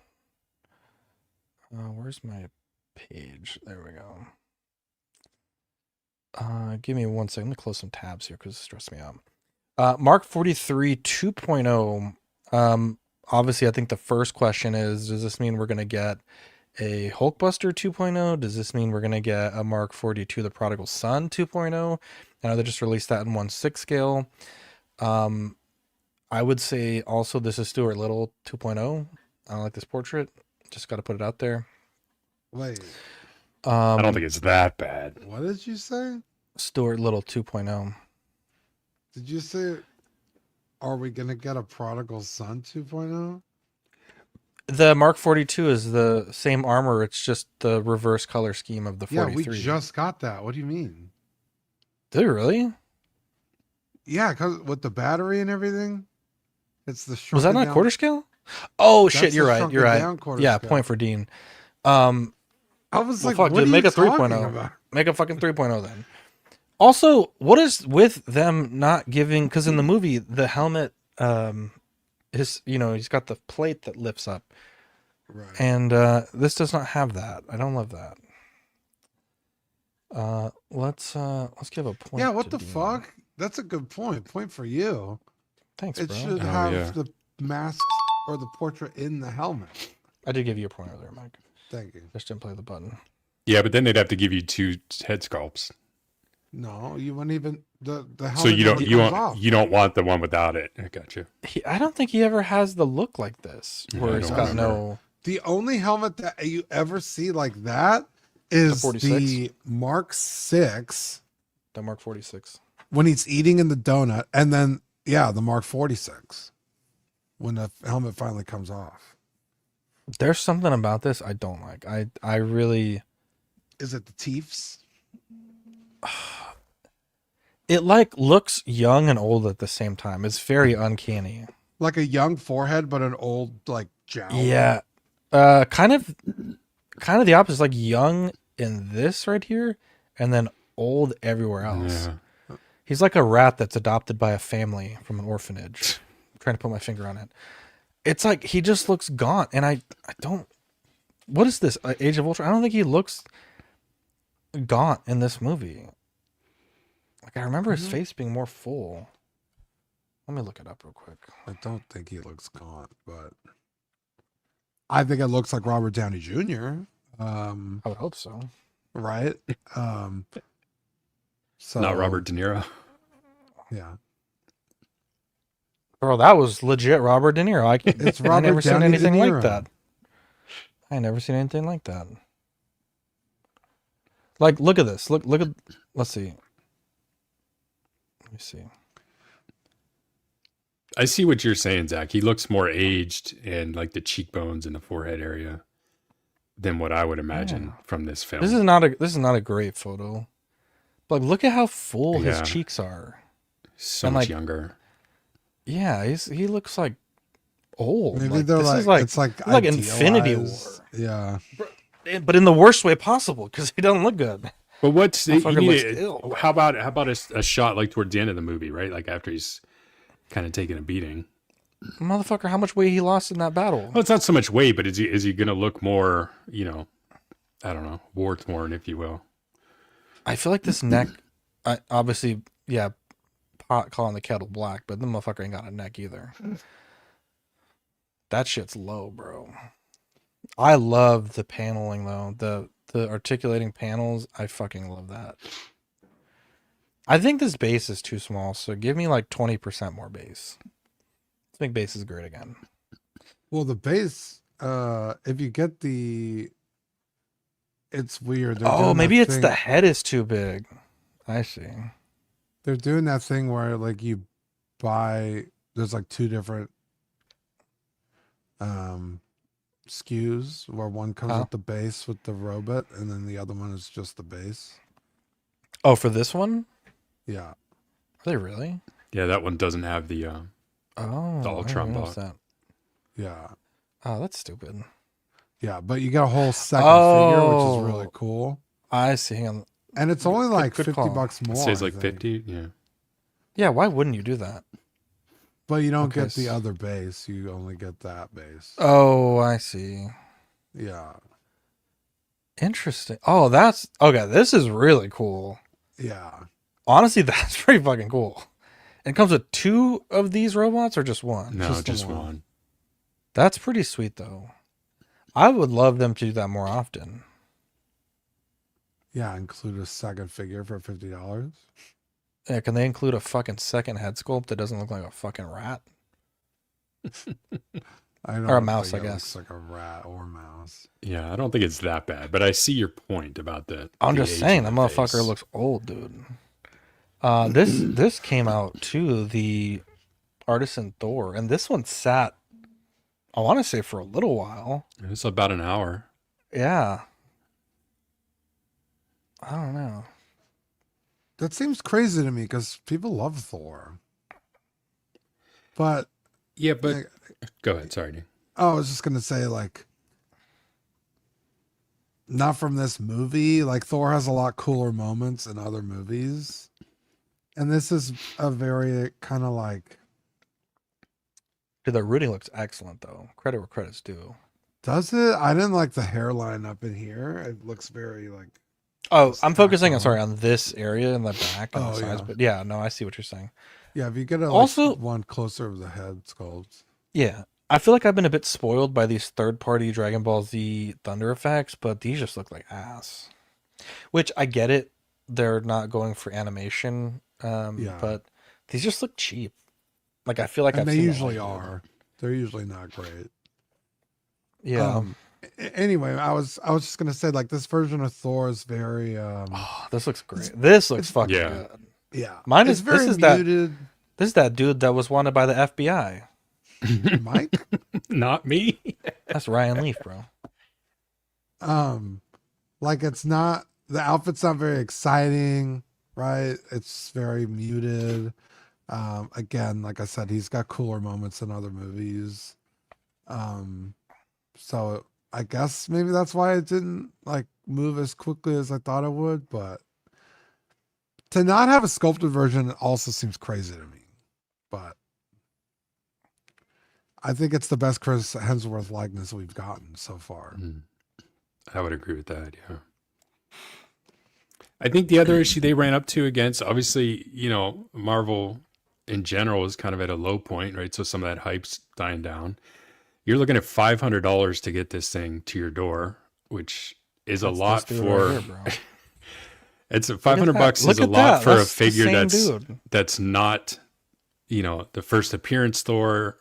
Where's my page? There we go. Give me 1 second. Let me close some tabs here because it stressed me out. Mark 43 2.0. Obviously, I think the first question is, does this mean we're going to get a Hulkbuster 2.0? Does this mean we're going to get a Mark 42 The Prodigal Son 2.0? I know they just released that in 1/6 scale. I would say also this is Stuart Little 2.0. I don't like this portrait. Just got to put it out there. Wait. I don't think it's that bad. What did you say? Stuart Little 2.0. Did you say, are we going to get a Prodigal Son 2.0? The Mark 42 is the same armor. It's just the reverse color scheme of the 43. Yeah, we just got that. What do you mean? Did we really? Yeah, because with the battery and everything, it's the Was that not down... quarter scale? Oh That's shit, you're the right. You're down right. quarter Yeah, scale. point for Dean. I was like, fuck, what dude, are make you a 3.0. talking about? Make a fucking 3.0 then. Also, what is with them not giving? Because in the movie, the helmet, he's got the plate that lifts up, Right. and this does not have that. I don't love that. Let's give a point. Yeah, what to the Dean. fuck? That's a good point. Point for you. Thanks, It bro. should Oh, have yeah. the masks or the portrait in the helmet. I did give you a point earlier, Mike. Thank you. Just didn't play the button. Yeah, but then they'd have to give you 2 head sculpts. No, you wouldn't even the helmet. So you never comes don't off. you don't want the one without it. I got you. I don't think he ever has the look like this, Yeah, where I he's don't got remember. no. The only helmet that you ever see like that is 46? the Mark 6 The Mark 46. when he's eating in the donut, and then the Mark 46 when the helmet finally comes off. There's something about this I don't like. I really. Is it the teeths? It like looks young and old at the same time. It's very uncanny. Like a young forehead, but an old like jowl. Yeah. Kind of the opposite. Like young in this right here, and then old everywhere else. Yeah. He's like a rat that's adopted by a family from an orphanage. I'm trying to put my finger on it. It's like he just looks gaunt, and I don't. What is this? Age of Ultron? I don't think he looks gaunt in this movie. Like I remember his face being more full. Let me look it up real quick. I don't think he looks gaunt, but I think it looks like Robert Downey Jr. I would hope so. Right? So Not Robert De Niro. Yeah. Bro, that was legit Robert De Niro. It's I Robert never seen Downey anything De like Niro. that. I never seen anything like that. Like, look at this. Look at. Let's see. Let me see. I see what you're saying, Zach. He looks more aged and like the cheekbones and the forehead area than what I would imagine from this film. This is not a great photo. But look at how full his cheeks are. So and much like, younger. Yeah, he looks like old. Maybe like, they're this like, is it's like like Infinity War. idealized. Yeah. But in the worst way possible because he doesn't look good. But what's Motherfucker looks ill. how about a shot like towards the end of the movie, right? Like after he's kind of taking a beating. Motherfucker, how much weight he lost in that battle? Well, it's not so much weight, but is he going to look more, I don't know, war torn, if you will? I feel like this neck, obviously, pot calling the kettle black, but the motherfucker ain't got a neck either. That shit's low, bro. I love the paneling though. The articulating panels, I fucking love that. I think this base is too small, so give me like 20% more base. Let's make bases great again. Well, the base, if you get it's weird. They're doing Maybe that it's thing- the head is too big. I see. They're doing that thing where like you buy, there's like two different SKUs where one comes with the base with the robot and then the other one is just the base. Oh, for this one? Yeah. Are they really? Yeah, that one doesn't have the Ultron block. That. Yeah. Oh, that's stupid. Yeah, but you get a whole second figure, which is really Oh. cool. I see. Hang on. And it's only like good 50 call. bucks more. It says I like think. 50. Yeah. Yeah, why wouldn't you do that? But you don't Okay, get the other base. You only get that base. Oh, I see. Yeah. Interesting. Oh, that's okay. This is really cool. Yeah. Honestly, that's pretty fucking cool. It comes with two of these robots or just one? No, Just the just one. one. That's pretty sweet though. I would love them to do that more often. Yeah, include a second figure for $50. Yeah, can they include a fucking second head sculpt that doesn't look like a fucking rat? I don't Or a mouse, think I it guess. looks like a rat or mouse. Yeah, I don't think it's that bad, but I see your point about the. I'm the just age saying, of that the motherfucker face. looks old, dude. This came out too, the Artisan Thor, and this one sat, I want to say, for a little while. It's about an hour. Yeah. I don't know. That seems crazy to me because people love Thor. But Yeah, but like, go ahead. Sorry, dude. I was just gonna say, like, not from this movie. Like, Thor has a lot cooler moments in other movies, and this is a very kind of like. Dude, the rooting looks excellent though. Credit where credit's due. Does it? I didn't like the hairline up in here. It looks very like. Oh, I'm focusing Stacked on. on this area in the back and Oh, the sides, yeah. but yeah, no, I see what you're saying. Yeah, if you get a Also- one closer of the head sculpt. Yeah. I feel like I've been a bit spoiled by these third-party Dragon Ball Z Thunder effects, but these just look like ass. Which I get it, they're not going for animation, Yeah. but these just look cheap. Like I feel like And I've they seen it usually all. are. They're usually not great. Yeah. Anyway, I was just gonna say, like, this version of Thor is very Oh, this looks great. This looks fucking Yeah. good. yeah. Mine It's is very this is muted. this is that dude that was wanted by the FBI. Mike. Not me. That's Ryan Leaf, bro. Like, it's not, the outfit's not very exciting, right? It's very muted. Again, like I said, he's got cooler moments in other movies. So I guess maybe that's why it didn't like move as quickly as I thought it would, but to not have a sculpted version also seems crazy to me. But I think it's the best Chris Hemsworth likeness we've gotten so far. I would agree with that. Yeah. I think the other issue they ran up to against, obviously, Marvel in general is kind of at a low point, right? So some of that hype's dying down. You're looking at $500 to get this thing to your door, which is a lot for. Right here, bro. It's $500 is a lot for a figure that's not, the first appearance Thor,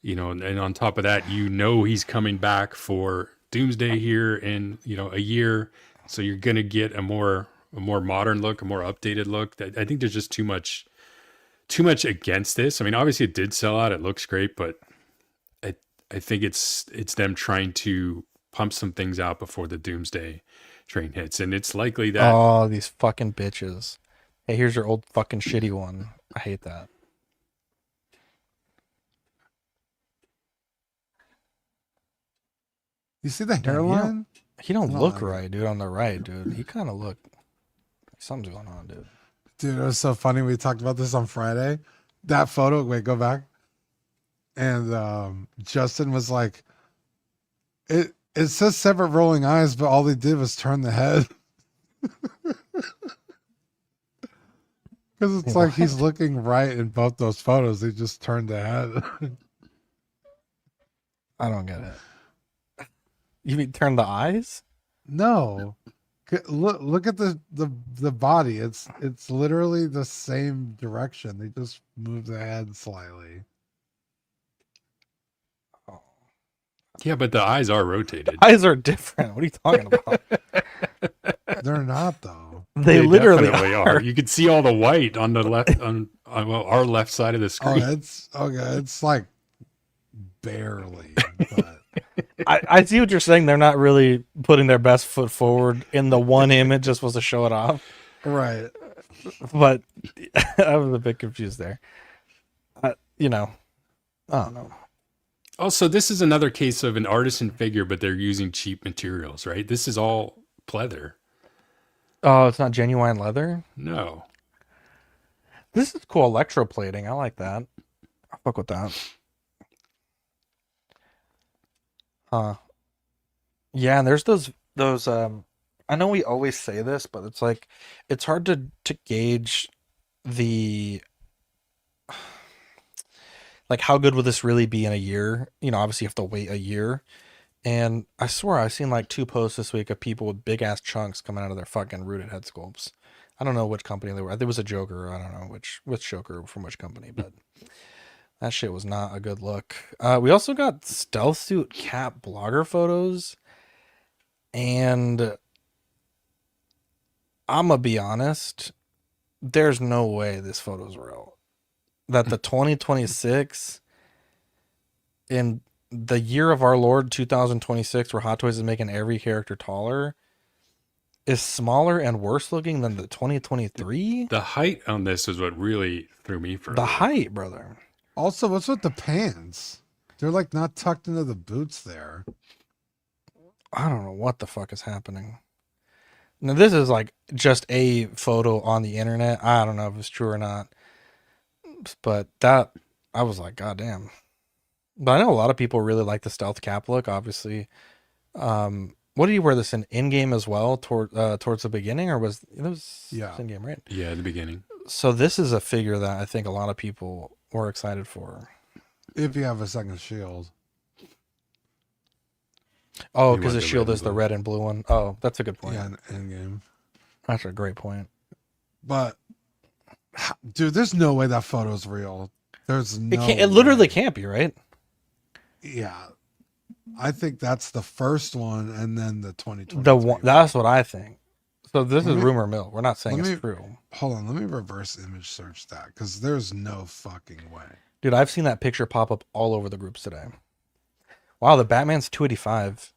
and on top of that, he's coming back for Doomsday here in a year, so you're gonna get a more modern look, a more updated look. I think there's just too much against this. I mean, obviously it did sell out, it looks great, but I think it's them trying to pump some things out before the Doomsday train hits, and it's likely that oh, these fucking bitches. Hey, here's your old fucking shitty one. I hate that. You see the hairline? He don't look right, dude. On the right, dude. He kind of look. Something's going on, dude. Dude, it was so funny. We talked about this on Friday. That photo. Wait, go back. And Justin was like, "It says separate rolling eyes, but all they did was turn the head." Because it's like he's looking right in both those photos. They just turned the head. I don't get it. You mean turn the eyes? No. Look at the body. It's literally the same direction. They just moved the head slightly. Oh. Yeah, but the eyes are rotated. The eyes are different. What are you talking about? They're not though. They literally are. You could see all the white on the left on our left side of the screen. Oh, it's okay. It's like barely. But. I see what you're saying. They're not really putting their best foot forward in the one image just was to show it off. Right. But I was a bit confused there. I don't know. Also, this is another case of an artisan figure, but they're using cheap materials, right? This is all pleather. Oh, it's not genuine leather? No. This is cool electroplating. I like that. I'll fuck with that. Yeah, and there's those I know we always say this, but it's like it's hard to gauge the like how good will this really be in a year. Obviously you have to wait a year. And I swear I've seen like 2 posts this week of people with big ass chunks coming out of their fucking rooted head sculpts. I don't know which company they were. There was a Joker. I don't know which Joker from which company, but that shit was not a good look. We also got stealth suit cap blogger photos. And I'm going to be honest, there's no way this photo's real. That the 2026, in the year of our Lord 2026, where Hot Toys is making every character taller, is smaller and worse looking than the 2023. The height on this is what really threw me for the height, brother. Also, what's with the pants? They're like not tucked into the boots there. I don't know what the fuck is happening. Now, this is like just a photo on the internet. I don't know if it's true or not. But that, I was like, God damn. But I know a lot of people really like the stealth cap look, obviously. What do you wear this in game as well towards the beginning, or was it was in game, right? Yeah, the beginning. So this is a figure that I think a lot of people were excited for. If you have a second shield. Oh, because the shield is the red and blue one. Oh, that's a good point. Yeah, in game. That's a great point. But, dude, there's no way that photo's real. There's no. It literally can't be, right? Yeah. I think that's the first one, and then the 2020. The one, that's what I think. So this Let is me- rumor mill. We're not saying let it's me- true. Hold on, let me reverse image search that because there's no fucking way. Dude, I've seen that picture pop up all over the groups today. Wow, the Batman's 285.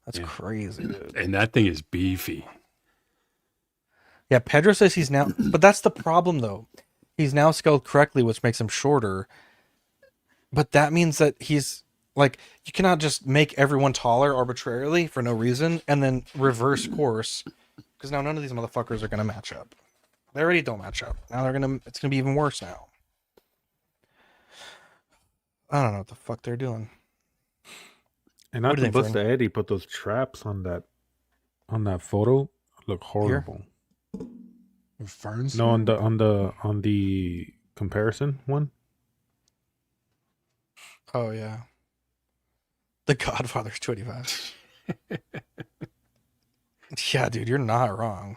That's crazy, dude. And that thing is beefy. Yeah, Pedro says he's now, but that's the problem though. He's now scaled correctly, which makes him shorter. But that means that he's like, you cannot just make everyone taller arbitrarily for no reason and then reverse course, because now none of these motherfuckers are gonna match up. They already don't match up. Now it's gonna be even worse now. I don't know what the fuck they're doing. And What not do to you bust think, the Eddie, but those traps on that photo look horrible. Ferns? No, on the comparison one. Oh yeah. The Godfather's 25. Yeah, dude, you're not wrong.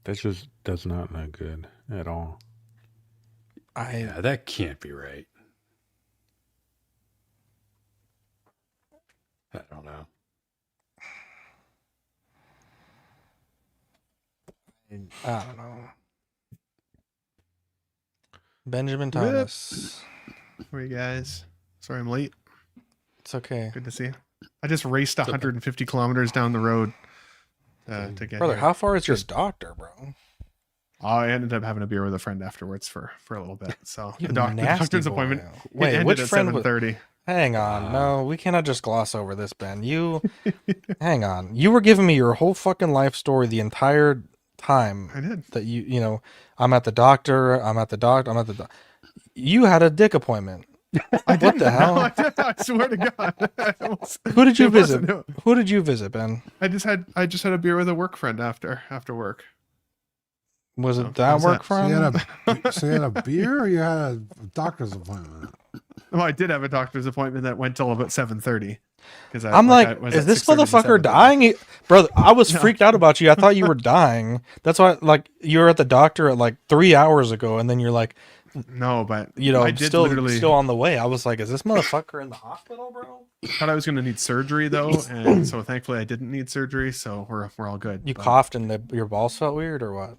That just does not look good at all. Yeah, that can't be right. I don't know. I don't know. Benjamin Thomas. Where are you guys? Sorry I'm late. It's okay. Good to see you. I just raced 150 kilometers down the road to get Brother, here. how far is your doctor, bro? I ended up having a beer with a friend afterwards for a little bit. So You the nasty doctor's boy. appointment Wait, ended which at friend was- 7:30. Hang on. No, we cannot just gloss over this, Ben. You hang on. You were giving me your whole fucking life story the entire time. I did. That I'm at the doctor, You had a dick appointment. What the hell? No, I swear to God. Who did you It visit? wasn't- Who did you visit, Ben? I just had a beer with a work friend after work. Was it That that was work it. friend? So you had a beer or you had a doctor's appointment? Well, I did have a doctor's appointment that went till about 7:30. Because I'm like, is this motherfucker dying? Brother, I was freaked out about you. I thought you were dying. That's why, like, you were at the doctor at like 3 hours ago, and then you're like, no, but I did still on the way. I was like, is this motherfucker in the hospital, bro? Thought I was going to need surgery though, and so thankfully I didn't need surgery, so we're all good. You But coughed and your balls felt weird, or what?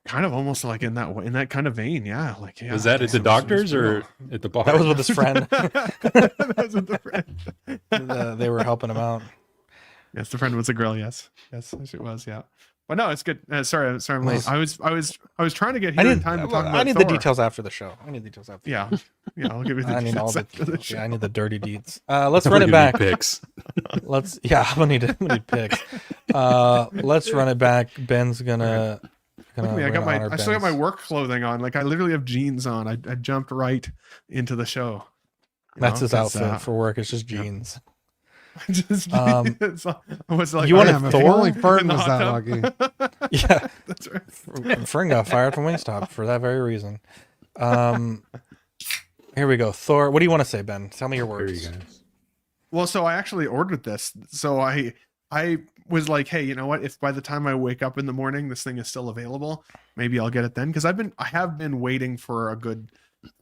kind of almost like in that kind of vein, yeah. Like, yeah. Was that at the doctor's or at the bar? That was with his friend. That was with the friend. They were helping him out. Yes, the friend was a girl. Yes, it was. Yeah, but no, it's good. Sorry, I'm late. I was trying to get here in time to talk about I need Thor. the details after the show. Yeah, I'll give you the I need all details the after the show. I need the dirty deeds. Let's run it back. Picks. I'm gonna need picks. Let's run it back. Ben's gonna. Look at me, I still got my Ben's. work clothing on. Like I literally have jeans on. I jumped right into the show. You That's know, his 'cause, outfit for work. It's just jeans. Just Um, I was like, you want Damn, a if Thor? only Fern In the was hot that tub. lucky. Yeah, That's right. Fern got fired from Wingstop for that very reason. Here we go. Thor. What do you want to say, Ben? Tell me your Here words. you guys. Well, so I actually ordered this. So I was like, hey, you know what? If by the time I wake up in the morning, this thing is still available, maybe I'll get it then. Because I have been waiting for a good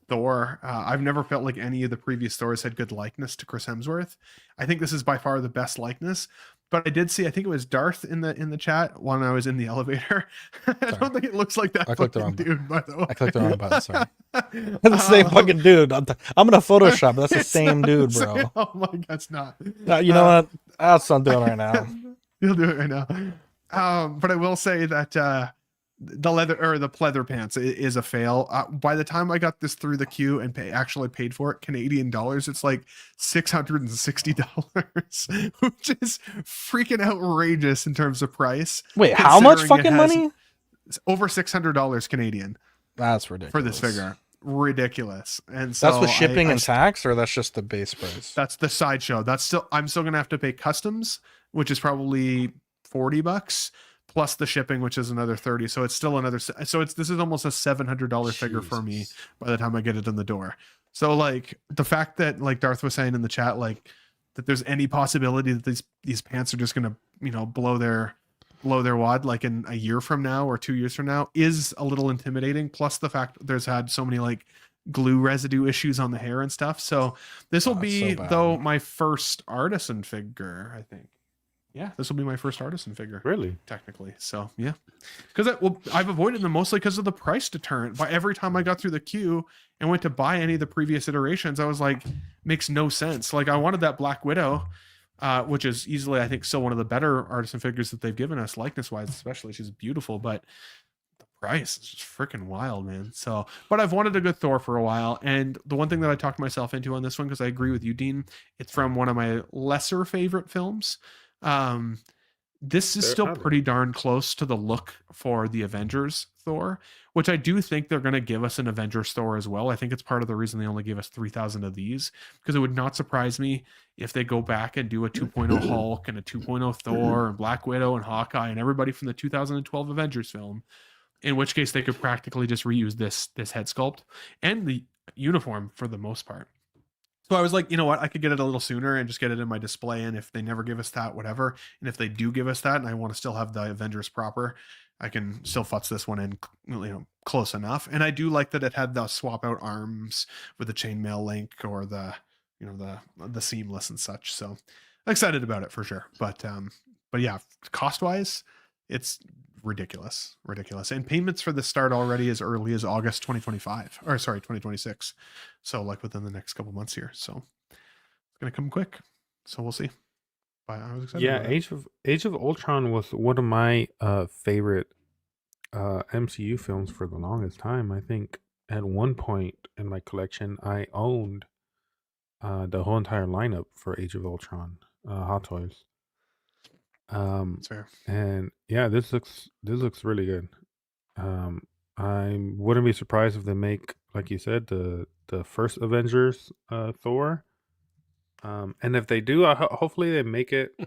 Thor. I've never felt like any of the previous Thors had good likeness to Chris Hemsworth. I think this is by far the best likeness. But I did see, I think it was Darth in the chat when I was in the elevator. I don't think it looks like that I clicked the fucking wrong dude, by the way. I clicked the wrong button. Sorry. That's the same fucking dude. I'm gonna Photoshop. That's the It's same not dude, the bro. same- Oh my God, it's not. You know what? That's what I'm doing right now. You'll do it right now. But I will say that the leather or the pleather pants is a fail. By the time I got this through the queue and actually paid for it, Canadian dollars, it's like $660, which is freaking outrageous in terms of price. Wait, how much considering it fucking has money? Over $600 Canadian That's ridiculous. for this figure. Ridiculous. And so That's with shipping I and tax, or that's just the base price? that's the sideshow. I'm still gonna have to pay customs, which is probably $40 plus the shipping, which is another 30. So it's still another. So this is almost a $700 figure for me by the time I get it in the door. So like the fact that, like Darth was saying in the chat, like that there's any possibility that these pants are just gonna blow their wad like in a year from now or 2 years from now is a little intimidating. Plus the fact that there's had so many like glue residue issues on the hair and stuff. So this will be so bad. though my first artisan figure, I think. Yeah, this will be my first artisan figure. Really? Technically. So yeah. Because I've avoided them mostly because of the price deterrent. But every time I got through the queue and went to buy any of the previous iterations, I was like, makes no sense. Like I wanted that Black Widow, which is easily, I think, still one of the better artisan figures that they've given us, likeness wise, especially. She's beautiful, but the price is just freaking wild, man. So, but I've wanted a good Thor for a while. And the one thing that I talked myself into on this one, because I agree with you, Dean, it's from one of my lesser favorite films. This is still pretty darn close to the look for the Avengers Thor, which I do think they're going to give us an Avengers Thor as well. I think it's part of the reason they only gave us 3,000 of these, because it would not surprise me if they go back and do a 2.0 Hulk and a 2.0 Thor and Black Widow and Hawkeye and everybody from the 2012 Avengers film, in which case they could practically just reuse this head sculpt and the uniform for the most part. So I was like, you know what? I could get it a little sooner and just get it in my display. And if they never give us that, whatever. And if they do give us that, and I want to still have the Avengers proper, I can still futz this one in, close enough. And I do like that it had the swap out arms with the chainmail link or the seamless and such. So excited about it for sure. But yeah, cost wise, it's ridiculous. And payments for this start already as early as August 2026. So like within the next couple months here. So it's gonna come quick. So we'll see. But I was excited. Yeah, about Age of Ultron was one of my favorite MCU films for the longest time. I think at one point in my collection, I owned the whole entire lineup for Age of Ultron, Hot Toys. That's fair. And yeah, this looks really good. I wouldn't be surprised if they make, like you said, the first Avengers Thor. And if they do, hopefully they make it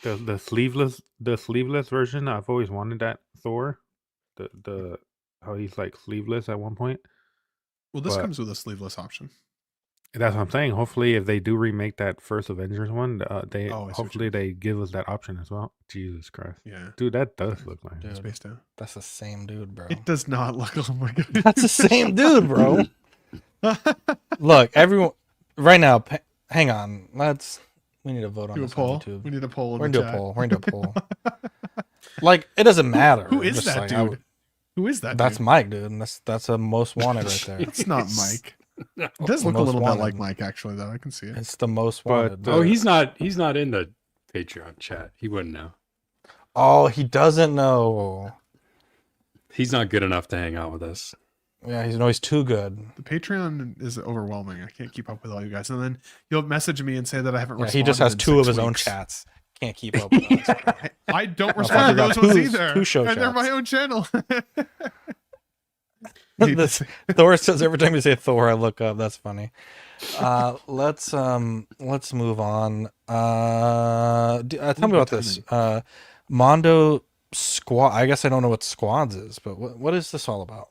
the sleeveless version. I've always wanted that Thor, the how he's like sleeveless at one point. Well, this comes with a sleeveless option. That's what I'm saying. Hopefully, if they do remake that first Avengers one, they give us that option as well. Jesus Christ, yeah, dude, that does look like Dude, Space Town. That's the same dude, bro. It does not look. Oh my god, that's the same dude, bro. Look, everyone, right now. Hang on, we need to vote on do this a poll. on YouTube. We need a poll. We're gonna do a poll. We're gonna do a poll. Like, it doesn't matter. Who is that dude? Who is that? That's dude? Mike, dude. And that's a most wanted right there. It's not Mike. It does look a little bit like Mike, actually, though. I can see it. It's the most wanted. But he's not in the Patreon chat. He wouldn't know. Oh, he doesn't know. He's not good enough to hang out with us. Yeah, he's too good. The Patreon is overwhelming. I can't keep up with all you guys. And then you'll message me and say that I haven't responded. He just has in 2 of 6 his own weeks. chats. Can't keep up with us. I don't respond to those ones either. Two show and they're chats. my own channel. Thor says every time you say Thor, I look up. That's funny. Let's move on. Tell me about this. Mondo Squad. I guess I don't know what Squads is, but what is this all about?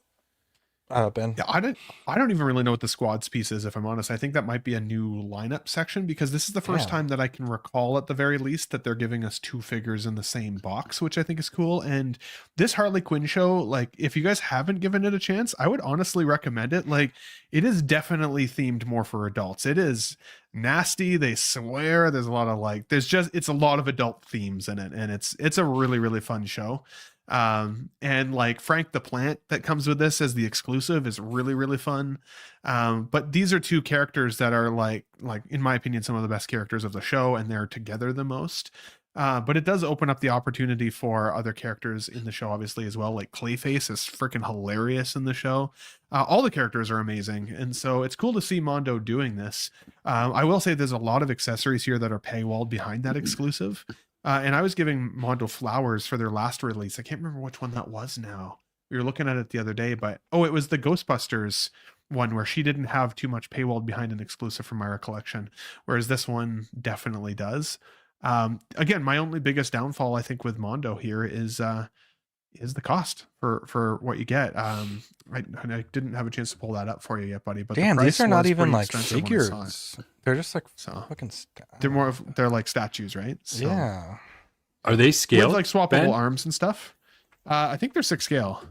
Ben. Yeah, I don't even really know what the squads piece is, if I'm honest. I think that might be a new lineup section, because this is the first time that I can recall, at the very least, that they're giving us 2 figures in the same box, which I think is cool. And this Harley Quinn show, like, if you guys haven't given it a chance, I would honestly recommend it. Like, it is definitely themed more for adults. It is nasty. They swear. There's a lot of it's a lot of adult themes in it, and it's a really, really fun show. And like Frank the Plant that comes with this as the exclusive is really, really fun. But these are 2 characters that are like in my opinion some of the best characters of the show, and they're together the most. But it does open up the opportunity for other characters in the show, obviously, as well. Like Clayface is freaking hilarious in the show. All the characters are amazing, and so it's cool to see Mondo doing this. I will say there's a lot of accessories here that are paywalled behind that exclusive. And I was giving Mondo flowers for their last release. I can't remember which one that was now. We were looking at it the other day, but it was the Ghostbusters one, where she didn't have too much paywalled behind an exclusive from our collection, whereas this one definitely does. Again, my only biggest downfall, I think, with Mondo here is the cost for what you get. I didn't have a chance to pull that up for you yet, buddy. But damn, the price these are not was even pretty like expensive when I saw it. figures. They're just like fucking. They're like statues, right? So, yeah. Are they scaled? With like swappable Ben? arms and stuff. I think they're 6 scale.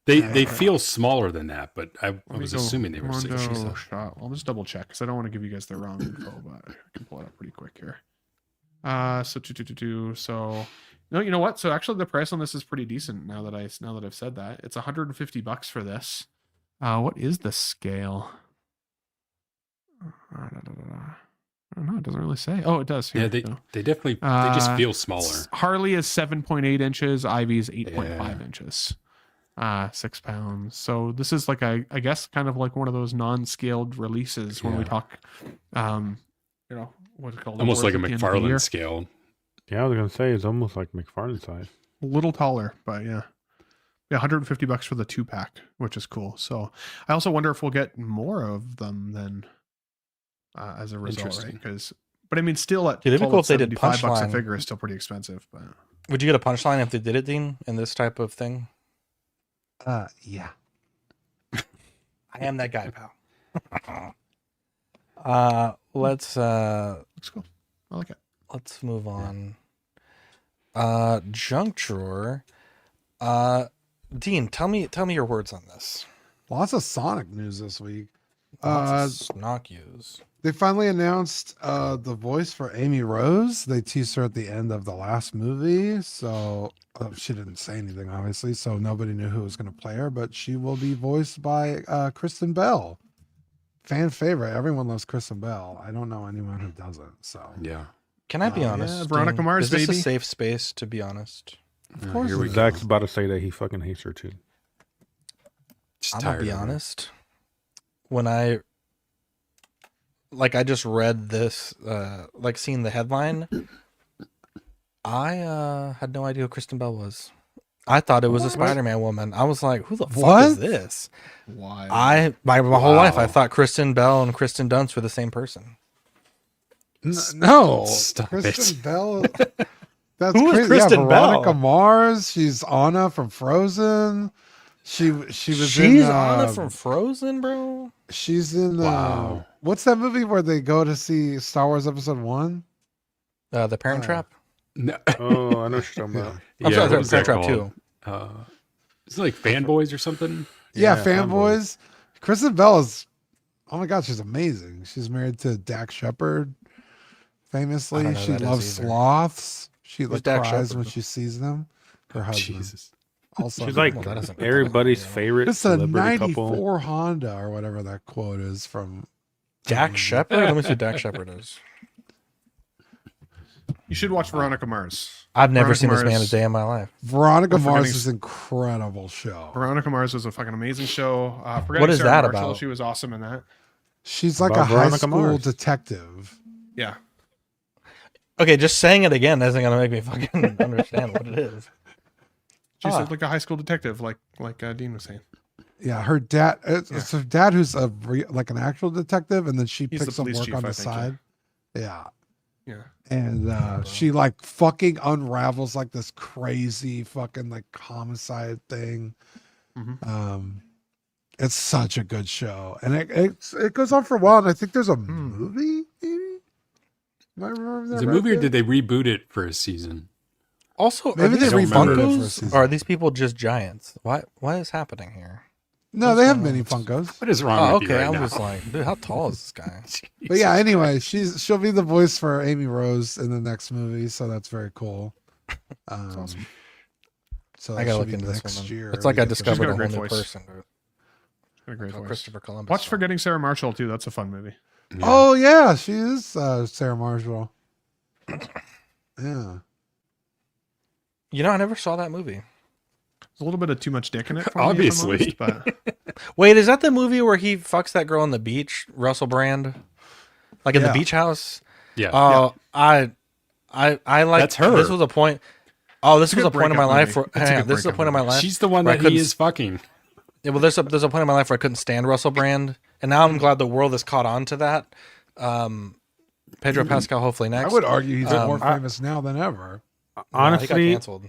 They feel smaller than that, but I Let me was go assuming they were Mondo 6. shot. I'll just double check because I don't want to give you guys the wrong info, but I can pull it up pretty quick here. So no, you know what? So actually, the price on this is pretty decent now that I've said that. It's $150 for this. What is the scale? I don't know. It doesn't really say. Oh, it does. Here, Yeah, they definitely they just feel smaller. Harley is 7.8 inches. Ivy is 8.5 inches. 6 pounds. So this is like I guess kind of like one of those non-scaled releases when we talk what's it called? Almost like a Awards at the end of the year. McFarlane scale. Yeah, I was gonna say it's almost like McFarlane size. A little taller, but yeah, $150 for the 2-pack, which is cool. So I also wonder if we'll get more of them then as a result, right? But I mean, still at it'd be cool if they did $75 a Punchline. figure is still pretty expensive. But Would you get a punchline if they did it, Dean, in this type of thing? Yeah. I am that guy, pal. Let's looks cool. I like it. Let's move on. Junk drawer. Dean, tell me your words on this. Lots of Sonic news this week. Lots of Snock use. They finally announced the voice for Amy Rose. They teased her at the end of the last movie. So she didn't say anything, obviously. So nobody knew who was going to play her. But she will be voiced by Kristen Bell. Fan favorite. Everyone loves Kristen Bell. I don't know anyone who doesn't. So yeah. Can I be honest? Yeah, Veronica Dean? Mars, is this baby. a safe space to be honest? Of course. Here we Zach's go. about to say that he fucking hates her too. Just I'm gonna tired be of her. honest. When I just read this, seeing the headline, I had no idea who Kristen Bell was. I thought it was a Spider-Man woman. I was like, who the fuck is this? Why? My whole life, I thought Kristen Bell and Kristen Dunst were the same person. No, Stop Kristen it. Bell. That's Who is crazy. Kristen yeah, Veronica Bell? Mars. She's Anna from Frozen. She was She's in Anna from Frozen, bro. She's in Wow. what's that movie where they go to see Star Wars Episode 1? The Parent Trap. No. Oh, I know what you're talking about. I'm sorry, what was that Parent Trap called? 2. Is it like Fanboys or something? Yeah, Yeah, Fanboys. Kristen Bell is, oh my god, she's amazing. She's married to Dax Shepard, famously. I don't know She who that is loves either. sloths. She Who's like Dax cries Shepard? when she sees them. Her husband. Jesus. Also, She's like Well, that doesn't- everybody's favorite it's a celebrity 94 couple. Honda or whatever that quote is from. Dax Shepard? Let me see who Dax Shepard is. You should watch Veronica Mars. I've never Veronica seen this man a Mars- day in my life. Veronica We're Mars forgetting- is an incredible show. Veronica Mars was a fucking amazing show. What is Sarah that Marshall, about? She was awesome in that. She's like About a high Veronica school Mars. detective. Yeah. Okay, just saying it again isn't gonna make me fucking understand what it is. She's Ah. like a high school detective, like Dean was saying. Yeah, her dad. It's her dad who's like an actual detective, and then she He's the picks up police work chief, on I the think, yeah. side. Yeah. Yeah. And she like fucking unravels like this crazy fucking like homicide thing. Mhm. It's such a good show, and it goes on for a while. And I think there's a movie. Maybe am I remembering that Is it a right movie or there? did they reboot it for a season? Also, Maybe are these they rebooted it for a Funkos? season. Or are these people just giants? What is happening here? No, they have mini Funkos. What is wrong Oh, with okay. you right I now? was like, dude, how tall is this guy? But yeah, anyway, she'll be the voice for Amy Rose in the next movie, so that's very cool. awesome. So I that gotta should look be into this next woman. year. It's like I We get to- She's discovered got a a whole great new voice. person, dude. Got a great Oh, voice. Christopher Columbus. Watch Forgetting Sarah Marshall too. That's a fun movie. Yeah. Oh yeah, she is Sarah Marshall. Yeah. You know, I never saw that movie. There's a little bit of too much dick in it. For me, if I'm Obviously. honest, but Wait, is that the movie where he fucks that girl on the beach, Russell Brand? Like in the Yeah. beach house? Yeah. Oh, I like That's her. This was a point. Oh, this It's a was good a point in my breakup life movie. where It's a good this is a breakup point in my movie. life. She's the one where I that he couldn't is fucking. Yeah, well, there's a point in my life where I couldn't stand Russell Brand, and now I'm glad the world has caught on to that. Pedro Pascal, hopefully next. I would argue he's more I- famous now than ever. No, he got Honestly, canceled.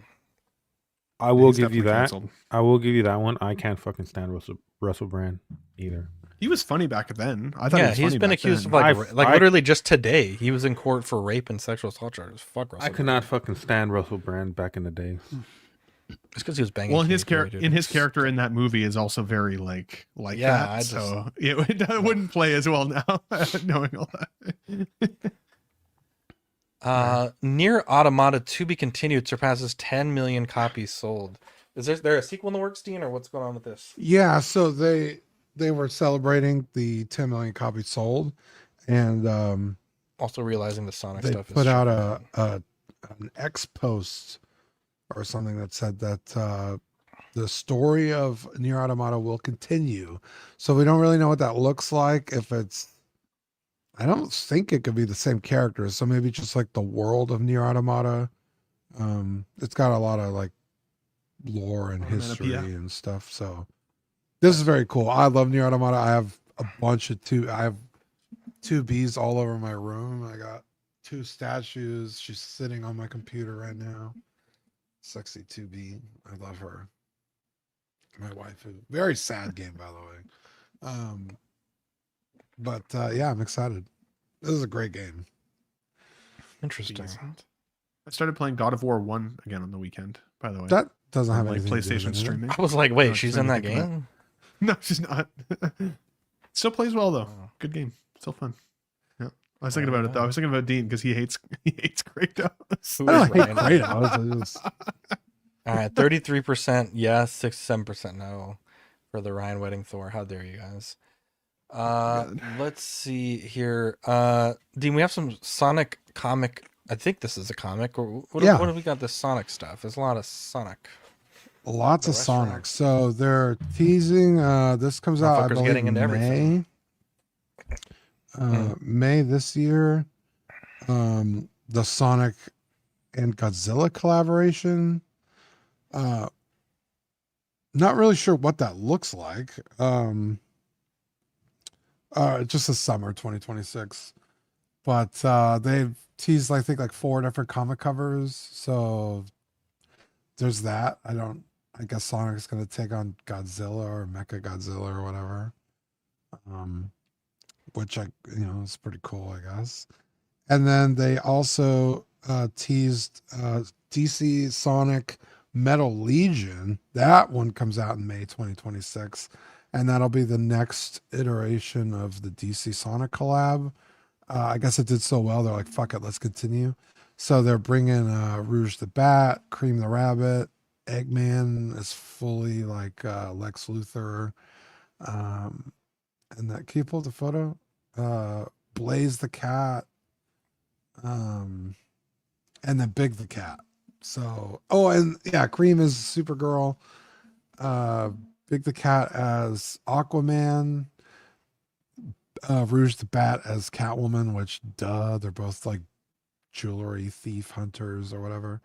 I will he's give you definitely that. canceled. I will give you that one. I can't fucking stand Russell Brand either. he was funny back then. I thought Yeah, he was he's funny been back accused then. of like I- literally just today. He was in court for rape and sexual assault charges. Fuck Russell. I could not fucking stand Russell Brand back in the day. It's because he was banging. Well, and Kate, his character in that movie is also very like Yeah, that. So it wouldn't play as well now, knowing all that. Near Automata to be continued surpasses 10 million copies sold. Is there a sequel in the works, Dean, or what's going on with this? Yeah, so they were celebrating the 10 million copies sold, and also realizing the Sonic they stuff. Put out an X post or something that said that the story of Nier Automata will continue. So we don't really know what that looks like. If it's, I don't think it could be the same characters. So maybe just like the world of Nier Automata. It's got a lot of like lore and history and stuff. So this is very cool. I love Nier Automata. I have a bunch of I have 2Bs all over my room. I got 2 statues. She's sitting on my computer right now. Sexy 2B. I love her. My wife. Very sad game, by the way. But yeah, I'm excited. This is a great game. Interesting. Decent. I started playing God of War 1 again on the weekend, by the way. That doesn't have like anything to do PlayStation with it. streaming. I was like, wait, she's in that game? No, she's not. Still plays well though. Good game. Still fun. Yeah. I was thinking about it though. I was thinking about Dean because he hates Kratos. I don't hate Kratos. All right, 33% yes, 67% no for the Ryan Wedding Thor. How dare you guys? Let's see here. Dean, we have some Sonic comic. I think this is a comic. Or what have we got? This Sonic stuff. There's a lot of Sonic. Lots of Sonic. So they're teasing. This comes out, I believe, getting into everything. May this year. The Sonic and Godzilla collaboration. Not really sure what that looks like. Just a summer 2026, but they've teased I think like 4 different comic covers. So there's that. I guess Sonic's gonna take on Godzilla or Mecha Godzilla or whatever. Which is pretty cool, I guess. And then they also teased DC Sonic Metal Legion. That one comes out in May 2026. And that'll be the next iteration of the DC Sonic collab. I guess it did so well, they're like, fuck it, let's continue. So they're bringing Rouge the Bat, Cream the Rabbit, Eggman is fully like Lex Luthor. And that, can you pull up the photo? Blaze the Cat. And then Big the Cat. So, and yeah, Cream is Supergirl. Big the Cat as Aquaman, Rouge the Bat as Catwoman, which they're both like jewelry thief hunters or whatever.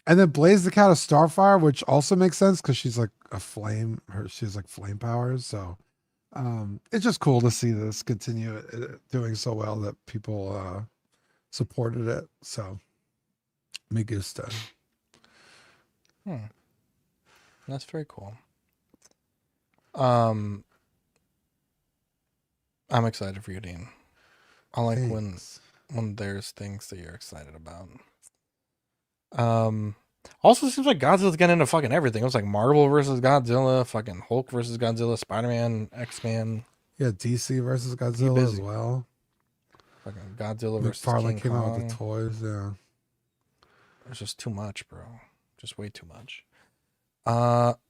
And then Blaze the Cat as Starfire, which also makes sense because she's like a flame, she's like flame powers. So it's just cool to see this continue doing so well that people supported it. So me gusta. That's very cool. I'm excited for you, Dean. I like when there's things that you're excited about. Also seems like Godzilla's getting into fucking everything. It was like Marvel versus Godzilla, fucking Hulk versus Godzilla, Spider-Man, X-Man. Yeah, DC versus Godzilla as well. Fucking Godzilla versus McFarlane King came Kong. out with the toys, yeah. It's just too much, bro. Just way too much.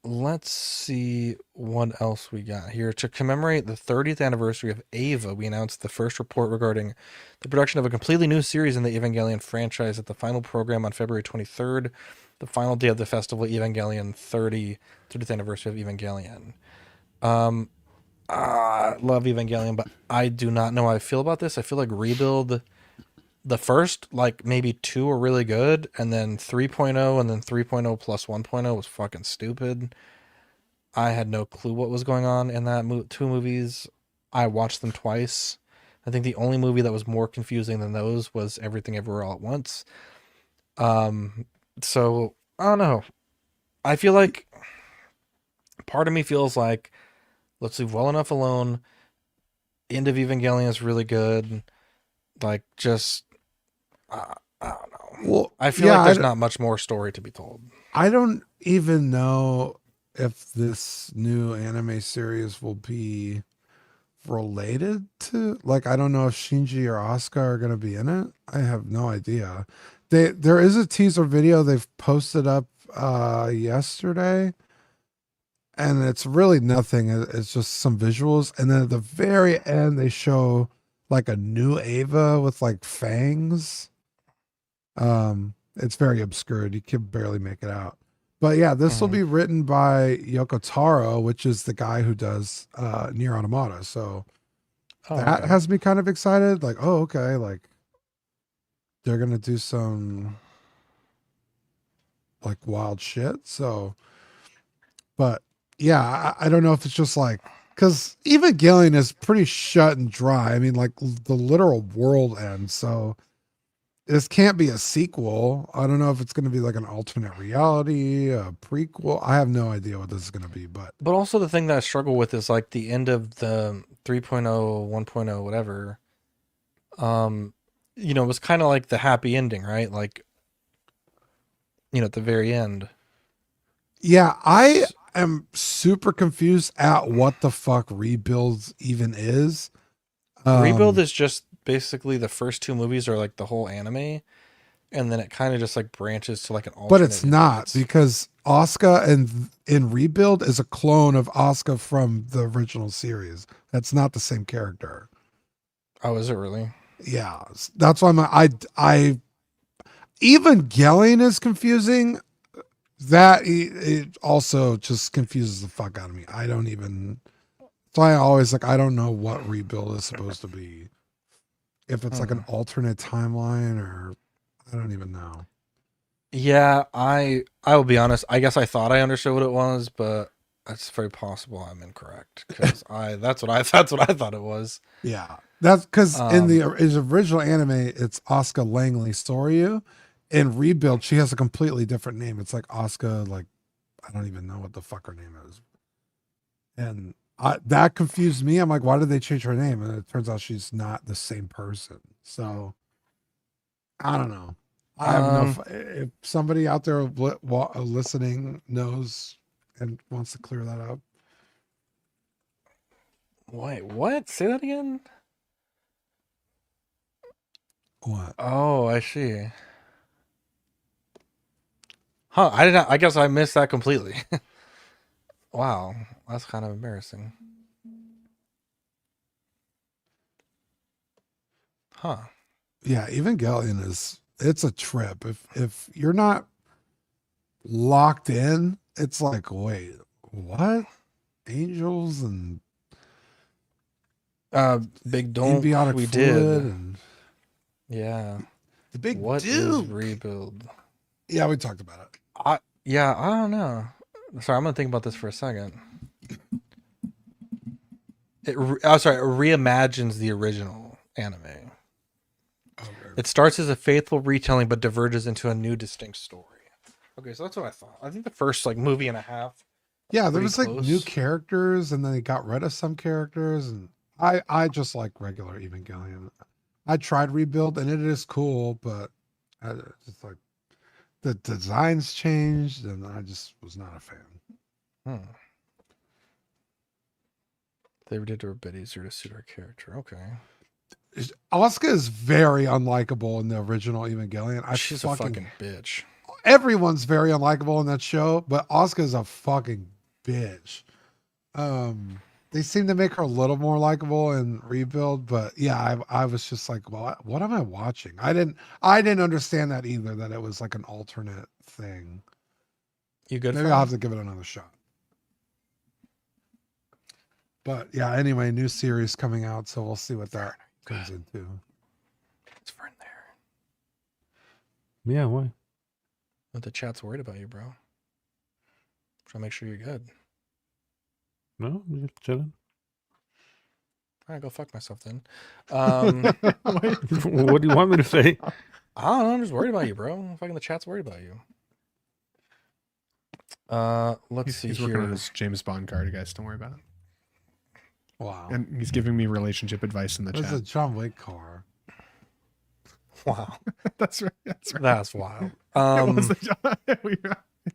Let's see what else we got here. To commemorate the 30th anniversary of Eva, we announced the first report regarding the production of a completely new series in the Evangelion franchise at the final program on February 23rd, the final day of the festival Evangelion 30th anniversary of Evangelion. I love Evangelion, but I do not know how I feel about this. I feel like Rebuild, the first, like, maybe 2 were really good, and then 3.0, and then 3.0 plus 1.0 was fucking stupid. I had no clue what was going on in that 2 movies. I watched them twice. I think the only movie that was more confusing than those was Everything Everywhere All at Once. So, I don't know. I feel like part of me feels like, let's leave well enough alone. End of Evangelion is really good. Like, just... I don't know. Well, I feel like there's not much more story to be told. I don't even know if this new anime series will be related to, like, I don't know if Shinji or Asuka are going to be in it. I have no idea. There is a teaser video they've posted up yesterday, and it's really nothing. It's just some visuals, and then at the very end they show like a new Ava with like fangs. It's very obscured. You can barely make it out. But yeah, this will be written by Yoko Taro, which is the guy who does Nier Automata. So that has me kind of excited. Like, oh, okay, like they're gonna do some like wild shit. So, but yeah, I don't know if it's just like, because Evangelion is pretty shut and dry. I mean, like the literal world ends. So this can't be a sequel. I don't know if it's going to be like an alternate reality, a prequel. I have no idea what this is going to be, but also the thing that I struggle with is like the end of the 3.0, 1.0, whatever. You know, it was kind of like the happy ending, right? Like, you know, at the very end. yeah, I am super confused at what the fuck Rebuild even is. Rebuild is just basically the first two movies are like the whole anime, and then it kind of just like branches to like an alternate. But it's not, because Asuka in Rebuild is a clone of Asuka from the original series. That's not the same character. Oh, is it really? Yeah, that's why I Evangelion is confusing. That it also just confuses the fuck out of me. I don't even. That's why I always like, I don't know what Rebuild is supposed to be. If it's like an alternate timeline, or I don't even know. Yeah, I will be honest. I guess I thought I understood what it was, but it's very possible I'm incorrect, because that's what I thought it was. Yeah, that's because in his original anime, it's Asuka Langley Soryu. In Rebuild, she has a completely different name. It's like Asuka, like I don't even know what the fuck her name is, and that confused me. I'm like, why did they change her name? And it turns out she's not the same person. So I don't know. I have no. If somebody out there listening knows and wants to clear that up. Wait, what? Say that again. What? Oh, I see. Huh? I didn't. I guess I missed that completely. Wow, that's kind of embarrassing. Huh. Yeah, Evangelion it's a trip. If you're not locked in, it's like, wait, what? Angels and Big Don't symbiotic we fluid did. And yeah. The Big What Duke. is Rebuild? Yeah, we talked about it. I don't know. Sorry, I'm gonna think about this for a second. It reimagines the original anime. Okay. It starts as a faithful retelling, but diverges into a new, distinct story. Okay, so that's what I thought. I think the first like movie and a half. Yeah, there was pretty like close. new characters, and then they got rid of some characters, and I just like regular Evangelion. I tried Rebuild, and it is cool, but I just like the designs changed, and I just was not a fan. They did it a bit easier to suit our character. Okay. Asuka is very unlikable in the original Evangelion. She's a fucking bitch. Everyone's very unlikable in that show, but Asuka is a fucking bitch. They seem to make her a little more likable in Rebuild, but yeah, I was just like, well, what am I watching? I didn't understand that either, that it was like an alternate thing. You good? Maybe I'll have to give it another shot. But yeah, anyway, new series coming out, so we'll see what that goes into. It's for in there. Yeah, why? But the chat's worried about you, bro. Trying to make sure you're good. No, I'm just chilling. All right, go fuck myself then. What do you want me to say? I don't know. I'm just worried about you, bro. Fucking the chat's worried about you. Let's see he's here. working on his James Bond card, guys. Don't worry about it. Wow. And he's giving me relationship advice in the There's chat. a John Wick car. Wow. That's right. That's right. That's wild. It was the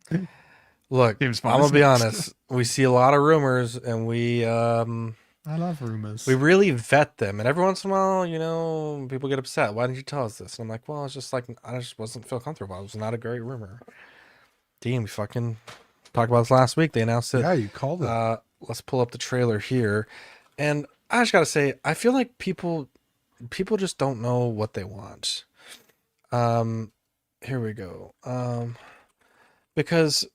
John. Look, James I'm Bond gonna is be next. honest. We see a lot of rumors, and we I love rumors. we really vet them. And every once in a while, you know, people get upset. Why didn't you tell us this? And I'm like, well, it's just like I just wasn't feel comfortable. It was not a great rumor. Dean, we fucking talked about this last week. They announced it. Yeah, you called it. Let's pull up the trailer here, and I just gotta say, I feel like people just don't know what they want. Here we go. Because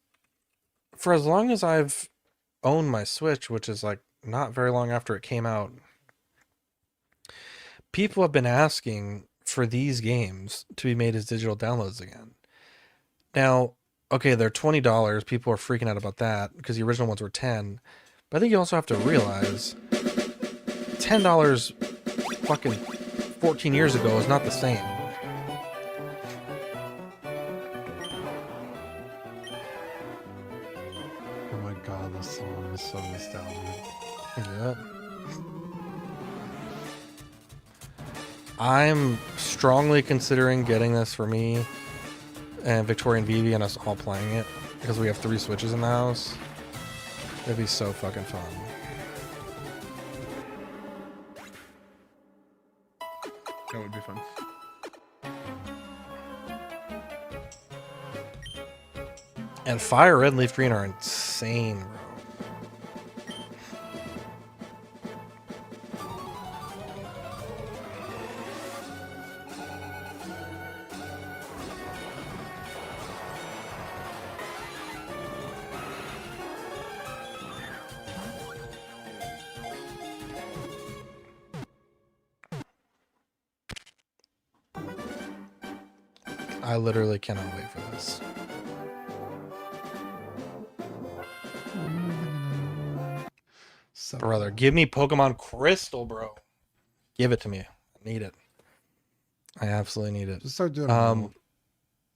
for as long as I've owned my Switch, which is like not very long after it came out, people have been asking for these games to be made as digital downloads again. Now, okay, they're $20. People are freaking out about that because the original ones were $10. But I think you also have to realize $10 fucking 14 years ago is not the same. Oh my god, this song is so nostalgic. Yep. I'm strongly considering getting this for me and Victoria and Vivi and us all playing it because we have 3 Switches in the house. It'd be so fucking fun. That would be fun. And Fire Red and Leaf Green are insane, bro. I literally cannot wait for this. Brother, give me Pokemon Crystal, bro. Give it to me. I need it. I absolutely need it. Just start doing it.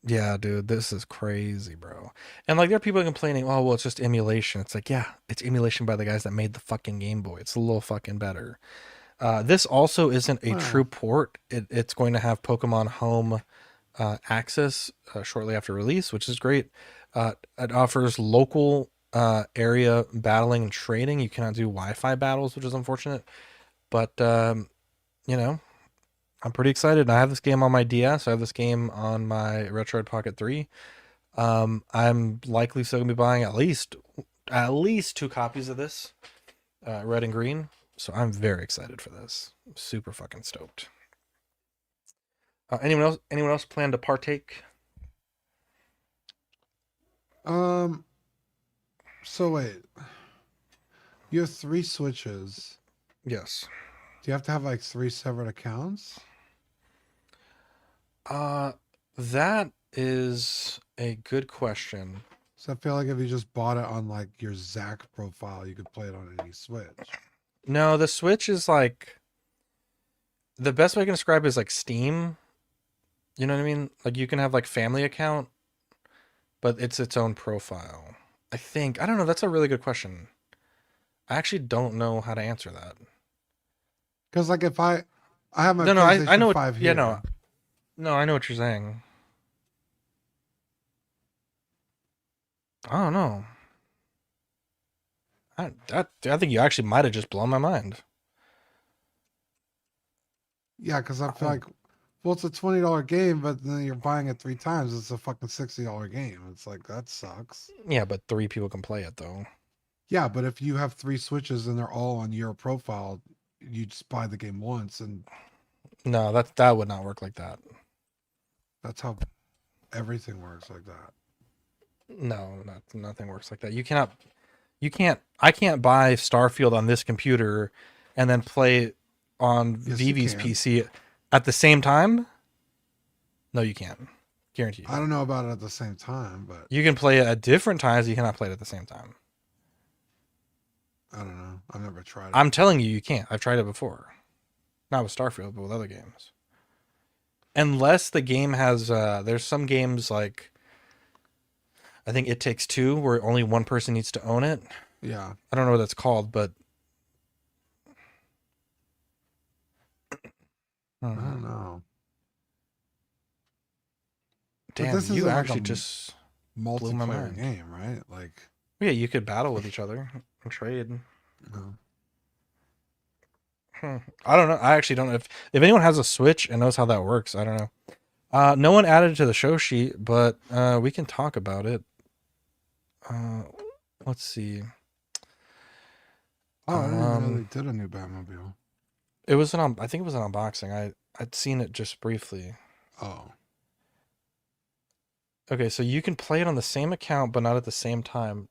Yeah, dude, this is crazy, bro. And like there are people complaining, oh well, it's just emulation. It's like, yeah, it's emulation by the guys that made the fucking Game Boy. It's a little fucking better. This also isn't a true port. It's going to have Pokemon Home access shortly after release, which is great. It offers local area battling and trading. You cannot do Wi-Fi battles, which is unfortunate. But you know, I'm pretty excited. I have this game on my DS. I have this game on my Retroid Pocket 3. I'm likely still gonna be buying at least 2 copies of this, red and green. So I'm very excited for this. I'm super fucking stoked. Anyone else plan to partake? So wait, you have 3 Switches. Yes. Do you have to have like 3 separate accounts? That is a good question. So I feel like if you just bought it on like your Zach profile, you could play it on any Switch. No, the Switch is like the best way I can describe it is like Steam. You know what I mean? Like you can have like family account, but it's its own profile. I think. I don't know. That's a really good question. I actually don't know how to answer that. Because like if I have my No, PlayStation I know 5 what, here. yeah, no, I know what you're saying. I don't know. I think you actually might have just blown my mind. Yeah, because I feel like, well, it's a $20 game, but then you're buying it 3 times. It's a fucking $60 game. It's like, that sucks. Yeah, but 3 people can play it though. Yeah, but if you have 3 Switches and they're all on your profile, you just buy the game once, and No, that would not work like that. that's how everything works like that. No, nothing works like that. I can't buy Starfield on this computer and then play on Yes, you Vivi's can. PC at the same time. No, you can't. Guarantee you. I don't know about it at the same time, but You can play it at different times. You cannot play it at the same time. I don't know. I've never tried it. I'm telling you, you can't. I've tried it before. Not with Starfield, but with other games. Unless the game has, there's some games like, I think It Takes Two, where only one person needs to own it. Yeah. I don't know what that's called, but I don't know. But damn, this you isn't like actually a- just blew my multiplayer mind. game, right? Like, Yeah, you could battle with each other and trade. no. I don't know. I actually don't know if anyone has a Switch and knows how that works. I don't know. No one added it to the show sheet, but we can talk about it. Let's see. Oh, I didn't even know they did a new Batmobile. It was I think it was an unboxing. I'd seen it just briefly. Oh. Okay, so you can play it on the same account, but not at the same time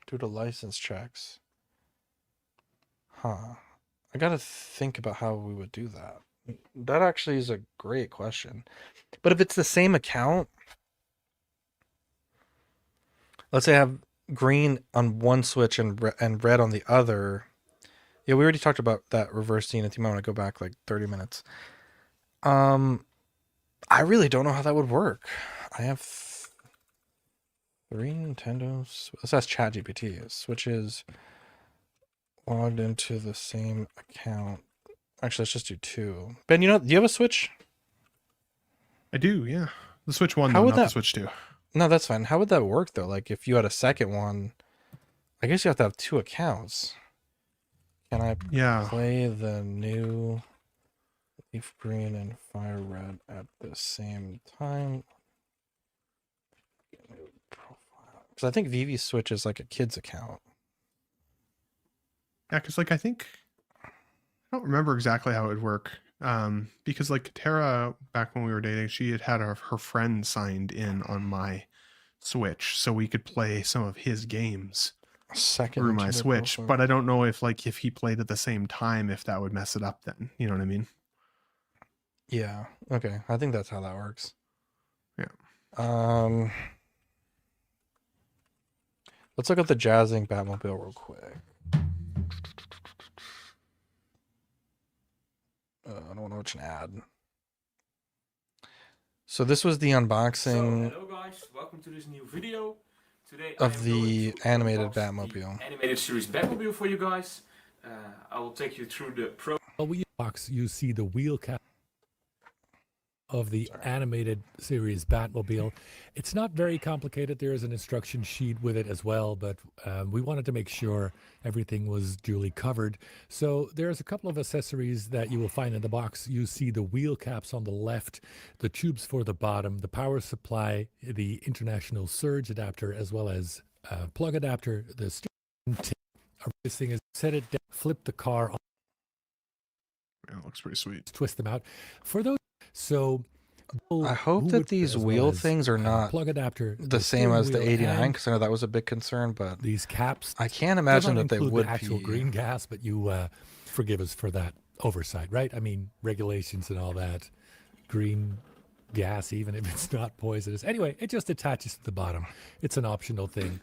due to license checks. Huh. I gotta think about how we would do that. That actually is a great question. But if it's the same account, let's say I have green on one Switch and red on the other. Yeah, we already talked about that reverse scene. If you might want to go back like 30 minutes. I really don't know how that would work. I have 3 Nintendos. Let's ask ChatGPT. Switches logged into the same account. Actually, let's just do 2. Ben, do you have a Switch? I do, yeah. The Switch 1, How though, would not that... the Switch 2. No, that's fine. How would that work, though? Like, if you had a second one, I guess you have to have 2 accounts. Can I play the new Leaf Green and Fire Red at the same time? Because I think Vivi's Switch is like a kid's account. Yeah, because like I don't remember exactly how it would work. Because like Tara, back when we were dating, she had her friend signed in on my Switch, so we could play some of his games through my Switch. But I don't know if he played at the same time, if that would mess it up. Then you know what I mean? Yeah. Okay. I think that's how that works. Yeah. Let's look at the Jazzing Batmobile real quick. I don't know which an ad. So this was the unboxing. Hello guys, welcome to this new video. Today of the animated Batmobile. Animated series Batmobile for you guys. I will take you through the pro. Box, you see the wheel cap of the animated series Batmobile. It's not very complicated. There is an instruction sheet with it as well, but we wanted to make sure everything was duly covered. So there's a couple of accessories that you will find in the box. You see the wheel caps on the left, the tubes for the bottom, the power supply, the international surge adapter, as well as plug adapter, the steering tip. This thing is set it down, flip the car on. Yeah, it looks pretty sweet. Twist them out. For those, so I hope that these wheel things are not plug adapter, the same as the 89, because I know that was a big concern. But these caps, I can't imagine that they would the actual be green gas. But you forgive us for that oversight, right? I mean, regulations and all that. Green gas, even if it's not poisonous. Anyway, it just attaches to the bottom. It's an optional thing.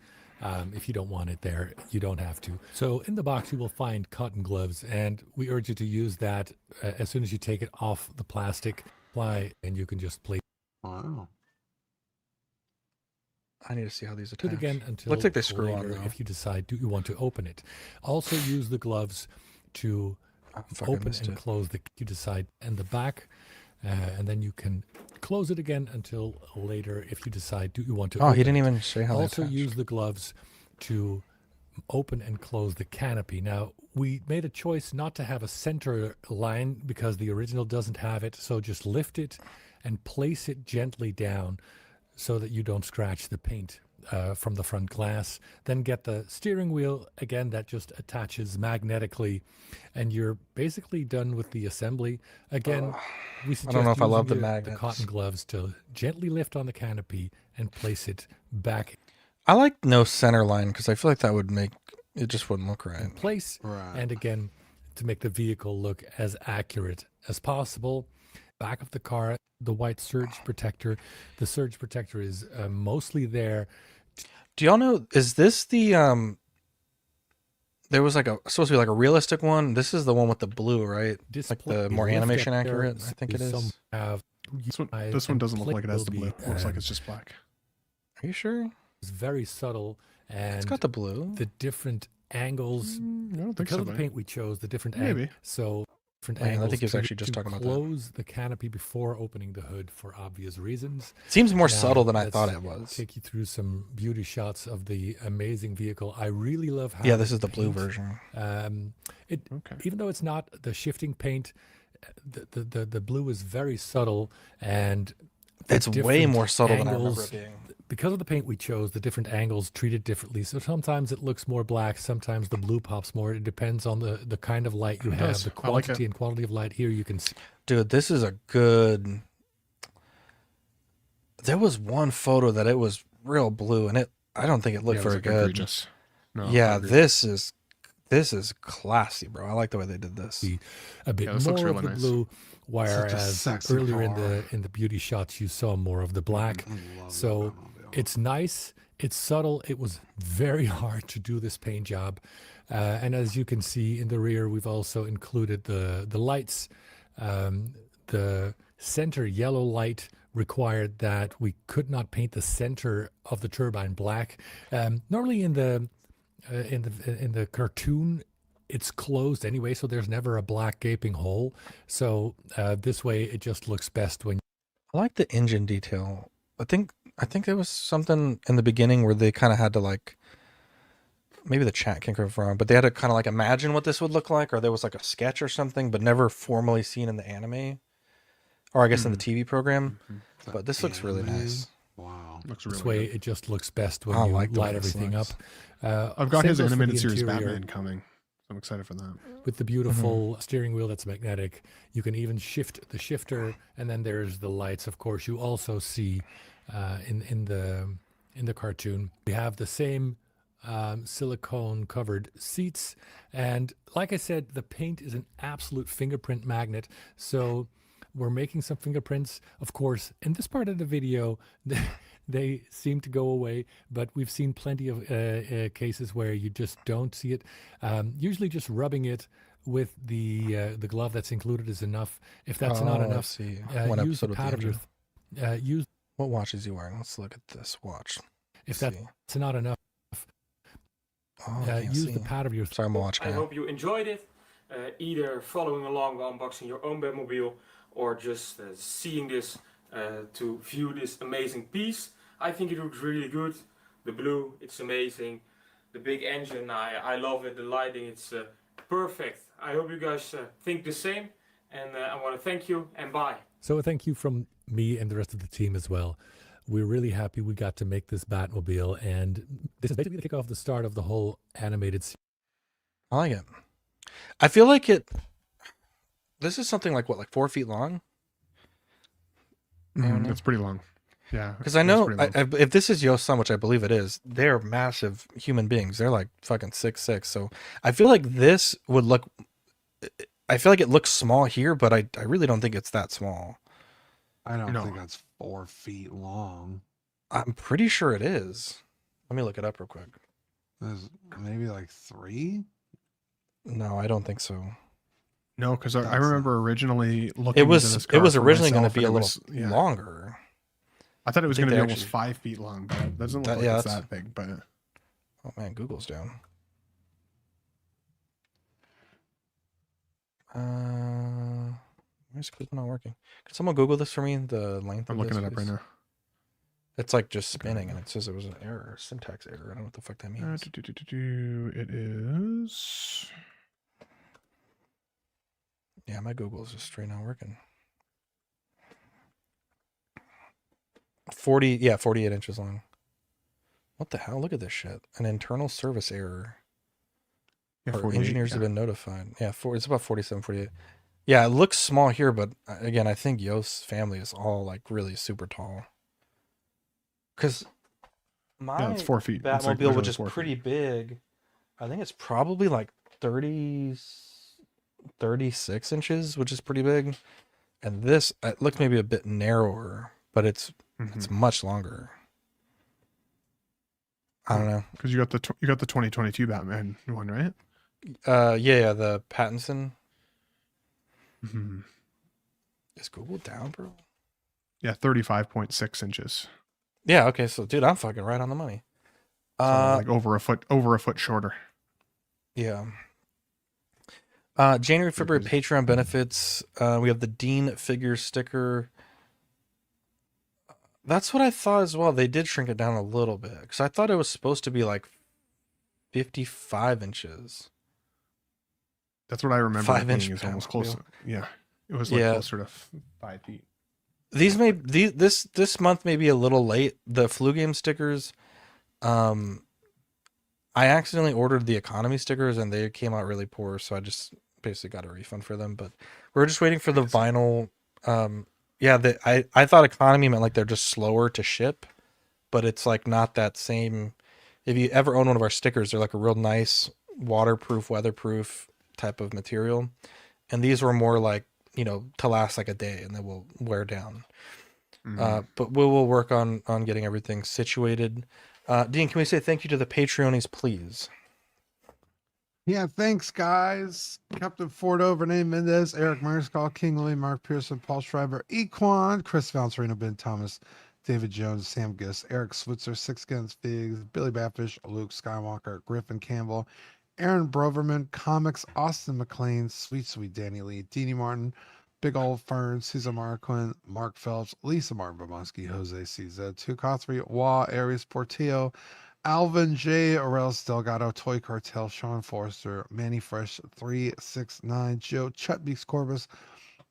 If you don't want it there, you don't have to. So in the box, you will find cotton gloves, and we urge you to use that as soon as you take it off the plastic ply, and you can just play. Wow. I need to see how these Do attach. it again until Looks like they screw on, later though. if you decide you want to open it. Also use the gloves to open and close the. You decide in the back, and then you can close it again until later if you decide you want to. Oh, he open didn't it. even say how they Also attach. use the gloves to open and close the canopy. Now, we made a choice not to have a center line because the original doesn't have it. So just lift it and place it gently down so that you don't scratch the paint from the front glass. Then get the steering wheel, again, that just attaches magnetically, and you're basically done with the assembly. Again, we suggest I don't know if I love the using magnets. cotton gloves to gently lift on the canopy and place it back I like no center line because I feel like that would make it just wouldn't look right. in place. And again, to make the vehicle look as accurate as possible. Back of the car, the white surge protector. The surge protector is mostly there. Do y'all know? Is this the There was like supposed to be like a realistic one. This is the one with the blue, right? Like the more animation accurate. I think it is. This one doesn't look like it has the blue. It looks like it's just black. Are you sure? It's very subtle, and it's got the blue. The different angles. I don't think because so, of the mate. paint we chose, the different Maybe. angles. So different I angles think he was to, actually just to talking about that. close the canopy before opening the hood for obvious reasons. Seems more Now, subtle than I let's thought it was. Take you through some beauty shots of the amazing vehicle. I really love how Yeah, this is the blue paint, version. Even though it's not the shifting paint, the blue is very subtle, and the It's way different more subtle than I remember angles- it being. Because of the paint we chose, the different angles treated differently. So sometimes it looks more black, sometimes the blue pops more. It depends on the kind of light you It have, does. the I like quantity it. and quality of light. Here you can see. Dude, this is a good. There was one photo that it was real blue, and I don't think it looked Yeah, it was, very like, good. egregious. No, I yeah, agree. this is classy, bro. I like the way they did this. A bit Yeah, this more looks of really the nice. blue, Such a whereas sexy earlier in car. the beauty shots you saw more of the black. So it's nice, it's subtle. It was very hard to do this paint job, and as you can see in the rear, we've also included the lights. The center yellow light required that we could not paint the center of the turbine black. Normally in the cartoon, it's closed anyway, so there's never a black gaping hole. So this way, it just looks best when. I like the engine detail. I think there was something in the beginning where they kind of had to like. Maybe the chat can confirm, but they had to kind of like imagine what this would look like, or there was like a sketch or something, but never formally seen in the anime, or I guess in the TV program. But this looks really nice. Wow, looks This really way, good. it just looks best when I you like the way light this everything up. looks. I've got Same his goes for the animated series interior. Batman coming. I'm excited for that. With the beautiful steering wheel that's magnetic, you can even shift the shifter, and then there's the lights. Of course, you also see in the cartoon we have the same silicone covered seats, and like I said, the paint is an absolute fingerprint magnet. So we're making some fingerprints. Of course, in this part of the video, they seem to go away, but we've seen plenty of cases where you just don't see it. Usually just rubbing it with the glove that's included is enough. If that's not Oh, I enough, see. use One the episode with pad the of your use. What watch is he wearing? Let's look at this watch. If Let's that's not enough, Oh, I can't use see. the pad of your. Sorry, I'm watching. I hope you enjoyed it, either following along while unboxing your own Batmobile or just seeing this to view this amazing piece. I think it looks really good. The blue, it's amazing. The big engine, I love it. The lighting, it's perfect. I hope you guys think the same, and I want to thank you, and bye. So a thank you from me and the rest of the team as well. We're really happy we got to make this Batmobile, and this is basically the kick off the start of the whole animated series. I like it. I feel like it. This is something like what, like 4 feet long? It's pretty long. Yeah, Because I it's know pretty long. if this is Yo's son, which I believe it is, they're massive human beings. They're like fucking 6'6". So I feel like this would look. I feel like it looks small here, but I really don't think it's that small. I don't No. think that's 4 feet long. I'm pretty sure it is. Let me look it up real quick. There's maybe like 3. No, I don't think so. No, because I That's remember originally looking. It was into this car for originally going to myself, be and a it little was- yeah. longer. I thought it was I think going to be they almost actually- 5 feet long, but it doesn't look That- like yeah, it's that's- that big. But Oh man, Google's down. Why is Google not working? Can someone Google this for me? The length. I'm of looking this, it up right please? now. It's like just spinning, and it says it was an error, a syntax error. I don't know what the fuck that means. It is. Yeah, my Google is just straight not working. 48 inches long. What the hell? Look at this shit. An internal service error. Yeah, Our 48, engineers have yeah. been notified. Yeah, it's about 47, 48. Yeah, it looks small here, but again, I think Yo's family is all like really super tall. Because my it's 4 feet. It's like Batmobile, which literally is 4 feet. pretty big, I think it's probably like 36 inches, which is pretty big. And this, it looks maybe a bit narrower, but it's much longer. I don't know. Because you got the 2022 Batman one, right? Yeah, the Pattinson. Mm-hmm. Is Google down, bro? Yeah, 35.6 inches. Yeah. Okay. So, dude, I'm fucking right on the money. So like over a foot shorter. Yeah. January, February Patreon benefits. We have the Dean figure sticker. That's what I thought as well. They did shrink it down a little bit because I thought it was supposed to be like 55 inches. That's what I remember. 5-inch is almost close. Batmobile. Yeah, it was like closer to 5 feet. This month may be a little late. The flu game stickers, I accidentally ordered the economy stickers and they came out really poor, so I just basically got a refund for them. But we're just waiting for the vinyl. I thought economy meant like they're just slower to ship, but it's like not that same. If you ever own one of our stickers, they're like a real nice waterproof, weatherproof type of material, and these were more like, to last like a day and they will wear down. But we will work on getting everything situated. Dean, can we say thank you to the Patreonies, please? Yeah, thanks, guys. Captain Ford Over, Name Mendez, Eric Merscall, King Louis, Mark Pearson, Paul Schreiber, Equan, Chris Valencerino, Ben Thomas, David Jones, Sam Giss, Eric Switzer, Six Guns Figs, Billy Batfish, Luke Skywalker, Griffin Campbell, Aaron Broverman, Comics, Austin McLean, Sweet Danny Lee, Deanie Martin, Big Old Fern, Cesar Marquin, Mark Phelps, Lisa Martin Babonsky, Jose CZ, Two Cothry, Wah, Aries Portillo, Alvin J, Aurels Delgado, Toy Cartel, Sean Forrester, Manny Fresh, 369, Joe, Chet Beeks Corbus,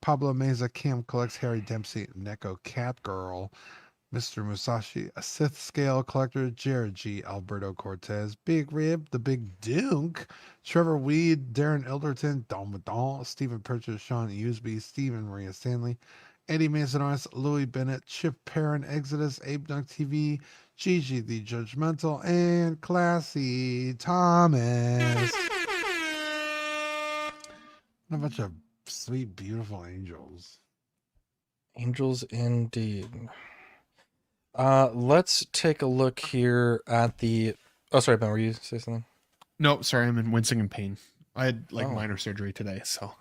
Pablo Meza, Cam Collects, Harry Dempsey, Neko Cat Girl, Mr. Musashi, a Sith Scale Collector, Jared G, Alberto Cortez, Big Rib, The Big Dunk, Trevor Weed, Darren Elderton, Don Madon, Stephen Purchase, Sean Usby, Stephen Maria Stanley, Eddie Masonoris, Louis Bennett, Chip Perrin, Exodus, Abe Dunk TV, Gigi the Judgmental, and Classy Thomas. And a bunch of sweet, beautiful angels. Angels indeed. Let's take a look here at the. Oh, sorry, Ben. Were you say something? No, sorry, I'm wincing in pain. I had minor surgery today, so.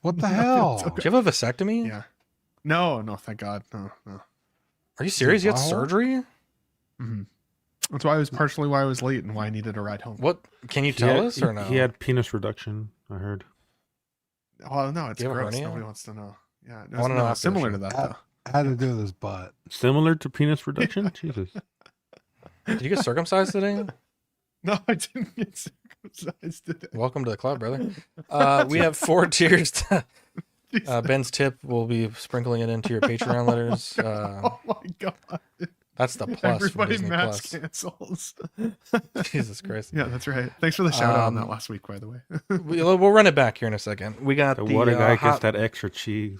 What the hell? Okay. Do you have a vasectomy? Yeah. No, thank God, no. Are you serious? You had surgery? Mm-hmm. That's why I was late and why I needed a ride home. What can you tell us or no? He had penis reduction. I heard. Oh no, it's gross. Nobody wants to know. Yeah, no, similar to that though. Had to do with his butt. Similar to penis reduction? Jesus. Did you get circumcised today? No, I didn't get circumcised today. Welcome to the club, brother. We have 4 tiers. Ben's tip will be sprinkling it into your Patreon letters. Oh my God. That's the plus. Everybody from Disney mass Plus. cancels. Jesus Christ. Yeah, that's right. Thanks for the shout out on that last week, by the way. We'll run it back here in a second. We got the water guy hot... gets that extra cheese.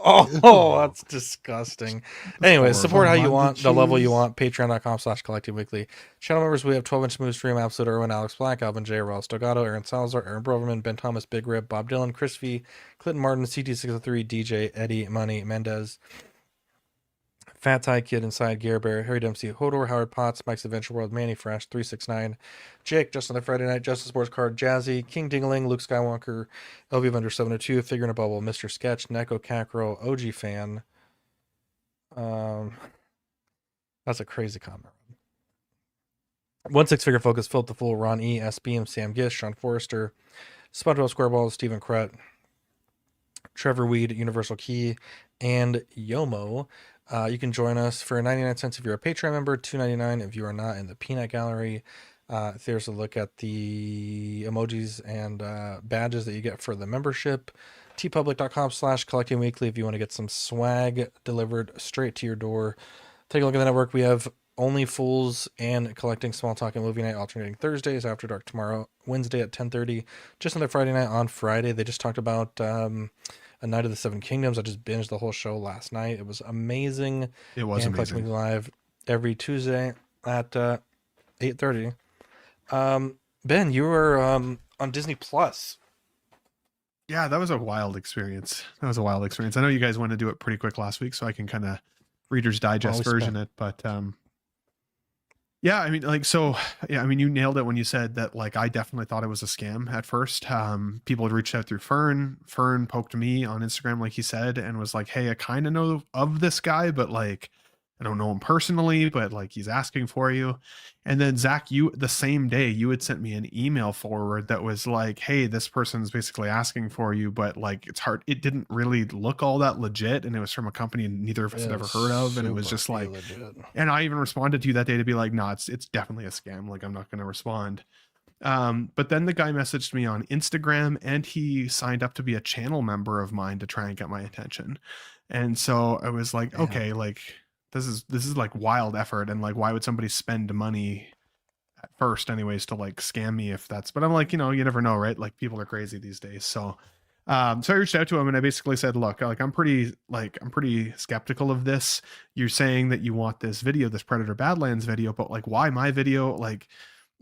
Oh, that's disgusting. Anyway, support how you want, cheese. the level you want. Patreon.com/collecting weekly. Channel members, we have 12-inch Smooth Stream, Absolute Irwin, Alex Black, Alvin J, Raul Stogado, Aaron Salazar, Aaron Broverman, Ben Thomas, Big Rib, Bob Dylan, Chris V, Clinton Martin, CT603, DJ, Eddie, Money, Mendez, Fat Tie Kid, Inside, Gear Bear, Harry Dempsey, Hodor, Howard Potts, Mike's Adventure World, Manny Fresh, 369, Jake, Just Another Friday Night, Justice Sports Card, Jazzy, King Dingaling, Luke Skywalker, LV Vendor 702, Figure in a Bubble, Mr. Sketch, Neko Kakro, OG Fan. That's a crazy comment. 1-6 Figure Focus, Philip the Fool, Ron E, SBM, Sam Gish, Sean Forrester, SpongeBob SquareBall, Stephen Krett, Trevor Weed, Universal Key, and Yomo. You can join us for 99 cents if you're a Patreon member, $2.99 if you are not in the Peanut Gallery. There's a look at the emojis and badges that you get for the membership. tpublic.com/collecting weekly if you want to get some swag delivered straight to your door. Take a look at the network. We have Only Fools and Collecting Small Talk and Movie Night alternating Thursdays, After Dark tomorrow, Wednesday at 10:30. Just another Friday night on Friday. They just talked about A Night of the Seven Kingdoms. I just binged the whole show last night. It was amazing. It was and amazing. Collecting Live every Tuesday at 8:30. Ben, you were on Disney Plus. Yeah, that was a wild experience. I know you guys want to do it pretty quick last week, so I can kind of Reader's Digest version it. But yeah, I mean, you nailed it when you said that. Like, I definitely thought it was a scam at first. People had reached out through Fern. Fern poked me on Instagram, like he said, and was like, "Hey, I kind of know of this guy, but like, I don't know him personally, but like he's asking for you. And then Zach, you the same day you had sent me an email forward that was like, hey, this person's basically asking for you, but like it's hard. It didn't really look all that legit, and it was from a company neither of us had ever heard of, and it was just like, and I even responded to you that day to be like, no, it's definitely a scam. Like I'm not going to respond. But then the guy messaged me on Instagram, and he signed up to be a channel member of mine to try and get my attention. And so I was like, okay, like this is like wild effort, and like why would somebody spend money at first anyways to like scam me if that's, but I'm like, you know, you never know, right? Like people are crazy these days. So I reached out to him and I basically said, look, like I'm pretty skeptical of this. You're saying that you want this video, this Predator Badlands video, but like why my video? Like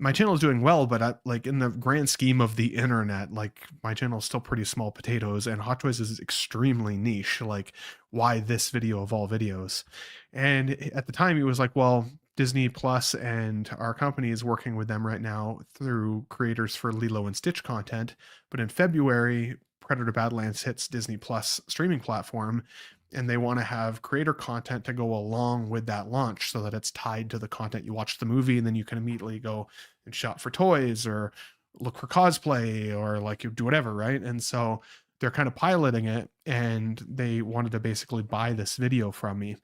my channel is doing well, but like in the grand scheme of the internet, like my channel is still pretty small potatoes, and Hot Toys is extremely niche. Like why this video of all videos? And at the time he was like, well, Disney Plus and our company is working with them right now through creators for Lilo and Stitch content. But in February, Predator Badlands hits Disney Plus streaming platform, and they want to have creator content to go along with that launch so that it's tied to the content you watch the movie, and then you can immediately go and shop for toys or look for cosplay or like you do whatever, right? And so they're kind of piloting it, and they wanted to basically buy this video from me.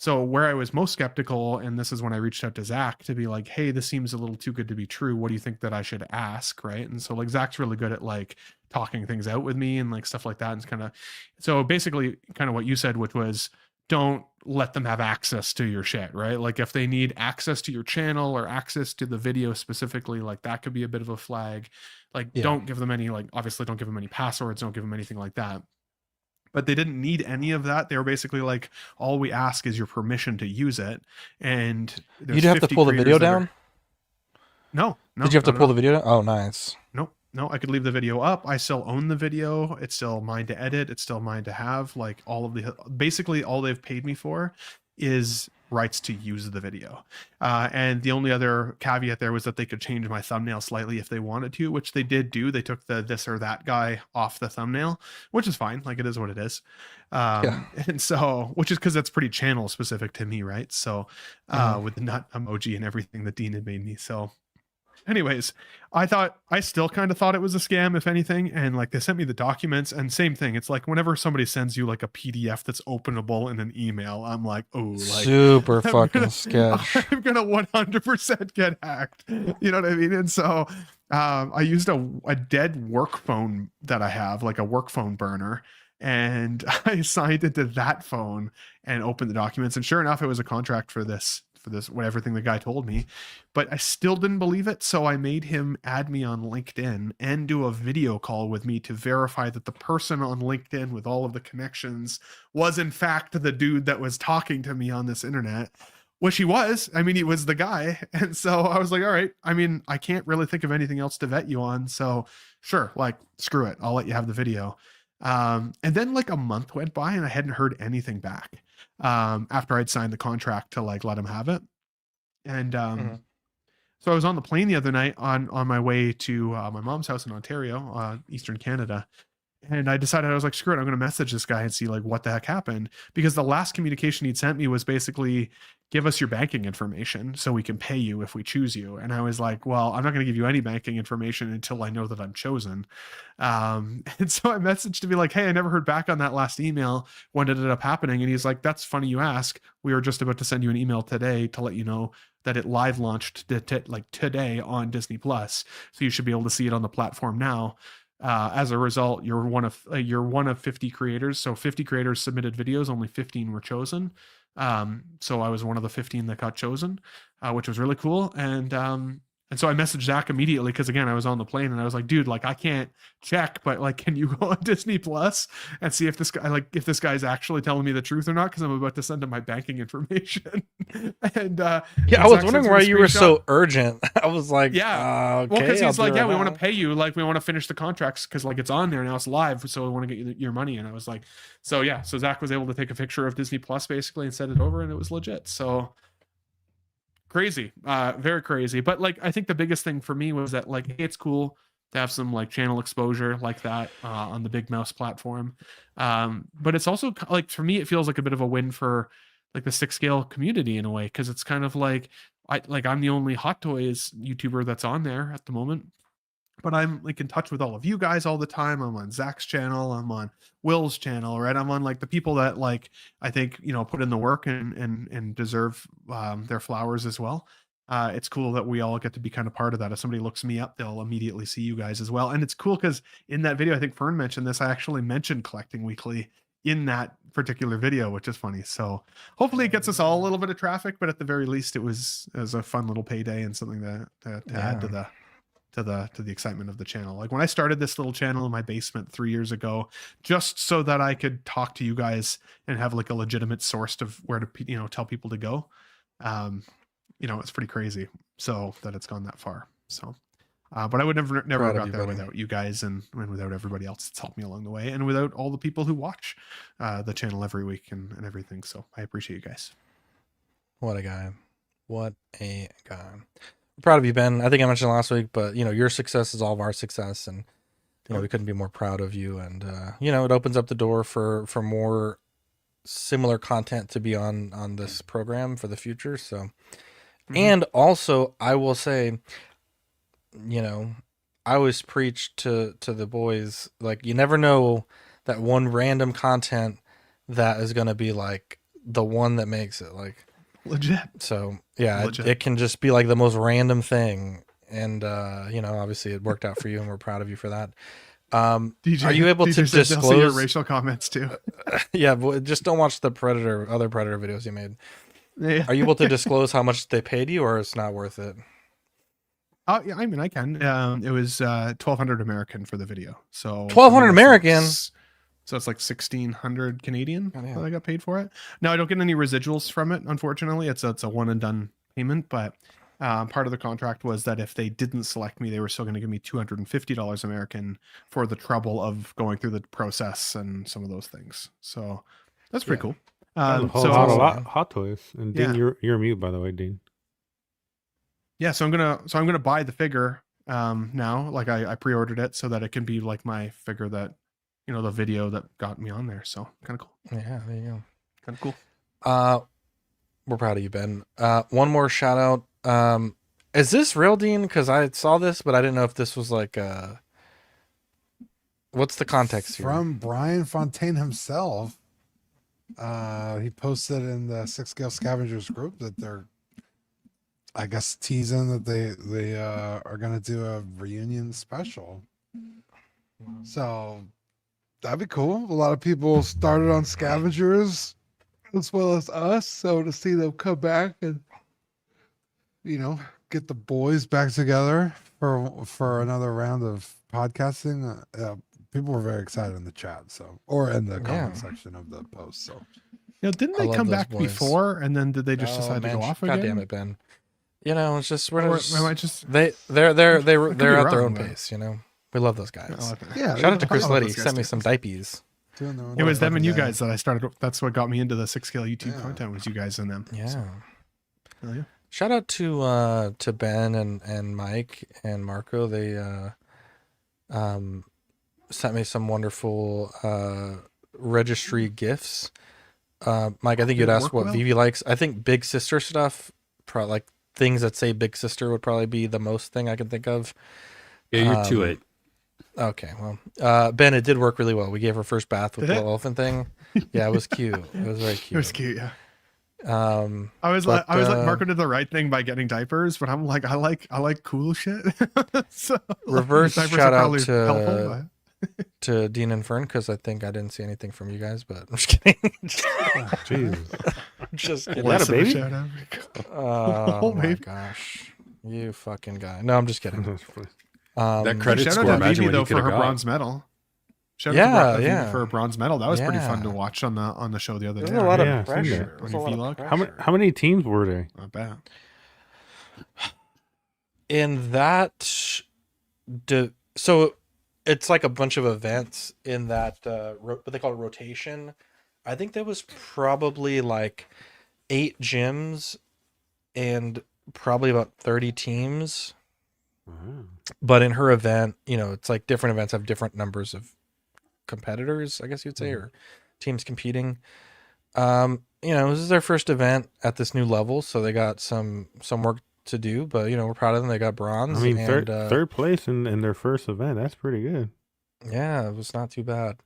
So where I was most skeptical, and this is when I reached out to Zach to be like, hey, this seems a little too good to be true. What do you think that I should ask? Right. And so like Zach's really good at like talking things out with me and like stuff like that. And it's kind of, so basically kind of what you said, which was don't let them have access to your shit, right? Like if they need access to your channel or access to the video specifically, like that could be a bit of a flag. Like don't give them any, like obviously don't give them any passwords, don't give them anything like that. But they didn't need any of that. They were basically like, all we ask is your permission to use it. And you'd have to pull the video down? No. Did you have to pull the video down? Oh, nice. No, I could leave the video up. I still own the video. It's still mine to edit. It's still mine to have. Like all of the, basically all they've paid me for is rights to use the video. And the only other caveat there was that they could change my thumbnail slightly if they wanted to, which they did do. They took the this or that guy off the thumbnail, which is fine. Like it is what it is. And so, which is because that's pretty channel specific to me, right? So with the nut emoji and everything that Dean had made me. So anyways, I still kind of thought it was a scam, if anything. And like they sent me the documents, and same thing. It's like whenever somebody sends you like a PDF that's openable in an email, I'm like, oh, like super fucking sketch. I'm gonna 100% get hacked. You know what I mean? And so I used a dead work phone that I have, like a work phone burner. And I signed into that phone and opened the documents. And sure enough, it was a contract for this, everything the guy told me, but I still didn't believe it. So I made him add me on LinkedIn and do a video call with me to verify that the person on LinkedIn with all of the connections was in fact the dude that was talking to me on this internet, which he was. I mean, he was the guy. And so I was like, all right, I mean, I can't really think of anything else to vet you on. So sure, like, screw it. I'll let you have the video. And then like a month went by and I hadn't heard anything back after I'd signed the contract to like let him have it. And so I was on the plane the other night on my way to my mom's house in Ontario, Eastern Canada. And I decided, I was like, screw it, I'm going to message this guy and see like what the heck happened. Because the last communication he'd sent me was basically, give us your banking information so we can pay you if we choose you. And I was like, well, I'm not going to give you any banking information until I know that I'm chosen. And so I messaged to be like, hey, I never heard back on that last email. When did it end up happening? And he's like, that's funny you ask. We were just about to send you an email today to let you know that it live launched like today on Disney Plus. So you should be able to see it on the platform now. As a result, you're one of 50 creators. So 50 creators submitted videos, only 15 were chosen. So I was one of the 15 that got chosen, which was really cool. And so I messaged Zach immediately because again, I was on the plane and I was like, dude, like I can't check, but like, can you go on Disney Plus and see if this guy's actually telling me the truth or not? Because I'm about to send him my banking information. And I was wondering why you were so urgent. I was like, okay, well, because he's like, we want to pay you, like we want to finish the contracts because like it's on there now, it's live, so we want to get you your money. And I was like, so Zach was able to take a picture of Disney Plus basically and send it over, and it was legit. So crazy, very crazy. But like I think the biggest thing for me was that like, hey, it's cool to have some like channel exposure like that on the Big Mouse platform, but it's also like for me it feels like a bit of a win for the 6 scale community in a way, because it's kind of like I'm the only Hot Toys YouTuber that's on there at the moment. But I'm like in touch with all of you guys all the time. I'm on Zach's channel. I'm on Will's channel, right? I'm on like the people that like I think put in the work and deserve their flowers as well. It's cool that we all get to be kind of part of that. If somebody looks me up, they'll immediately see you guys as well. And it's cool because in that video, I think Fern mentioned this. I actually mentioned Collecting Weekly in that particular video, which is funny. So hopefully it gets us all a little bit of traffic, but at the very least, it was a fun little payday and something to add to the excitement of the channel. Like when I started this little channel in my basement 3 years ago, just so that I could talk to you guys and have like a legitimate source of where to tell people to go. It's pretty crazy. So that it's gone that far. So, but I would never have got there without you guys and without everybody else that's helped me along the way, and without all the people who watch the channel every week and everything. So I appreciate you guys. What a guy. What a guy. Proud of you, Ben. I think I mentioned last week, but your success is all of our success, and we couldn't be more proud of you. And it opens up the door for more similar content to be on this program for the future. So, and also I will say, I always preach to the boys, like, you never know that one random content that is going to be like the one that makes it, like, legit. So yeah, it can just be like the most random thing, and obviously it worked out for you, and we're proud of you for that. DJ, are you able DJ to said they'll see your disclose racial comments too? Yeah, but just don't watch the other Predator videos you made. Yeah. Are you able to disclose how much they paid you, or it's not worth it? Oh yeah, I mean I can. It was 1,200 American for the video. So 1,200 American. So it's like 1,600 Canadian that I got paid for it. Now I don't get any residuals from it, unfortunately. It's a one and done payment, but part of the contract was that if they didn't select me, they were still going to give me $250 American for the trouble of going through the process and some of those things. So that's pretty cool. So Hot Toys, and Dean, you're mute, by the way, Dean. Yeah, so I'm gonna buy the figure now. Like I pre-ordered it so that it can be like my figure that the video that got me on there. So kind of cool. Yeah, there you go. Kind of cool. We're proud of you, Ben. One more shout out. Is this real, Dean? Because I saw this, but I didn't know if this was like what's the context here? From Brian Fontaine himself. He posted in the 6 Scale Scavengers group that they're, I guess, teasing that they are gonna do a reunion special. So that'd be cool. A lot of people started on Scavengers as well as us, so to see them come back and get the boys back together for another round of podcasting, people were very excited in the chat, or in the comment section of the post. So didn't they come back before, and then did they just decide to go off again? God damn it, Ben. It's just they're at wrong, their own but- pace. We love those guys. Yeah, Shout out to Chris I love Liddy. those guys Sent me too. some diappies. It was them and you guys that I started. That's what got me into the 6 Scale YouTube content, was you guys and them. Yeah. So, hell yeah. Shout out to Ben and Mike and Marco. They sent me some wonderful registry gifts. Mike, I think you'd ask what Vivi likes. I think Big Sister stuff, like things that say Big Sister, would probably be the most thing I can think of. Yeah, you're too late. Okay, well, Ben, it did work really well. We gave her first bath with the elephant thing. Yeah, it was cute. It was very cute. It was cute, yeah. I was like Marco did the right thing by getting diapers, but I'm like I like cool shit. So reverse diapers shout are out probably helpful, to Dean and Fern, because I think I didn't see anything from you guys, but I'm just kidding. Jesus. I'm just kidding. Is that a baby? Shout out. Oh my baby. gosh, you fucking guy. No, I'm just kidding. That credit Shout score, out to imagine Vivi what though he for could her have got. bronze medal. Shout out to Vivi for her bronze medal. That was pretty fun to watch on the show the other day. There's a lot Yeah, of I've seen pressure. that. There's On a your lot of vlog. pressure. How many teams were there? Not bad. In that, so it's like a bunch of events in that what they call a rotation. I think there was probably like 8 gyms and probably about 30 teams. But in her event, it's like different events have different numbers of competitors, I guess you'd say, or teams competing. this is their first event at this new level, so they got some work to do. But we're proud of them. They got bronze. I mean, and, third place in their first event. That's pretty good. Yeah, it was not too bad.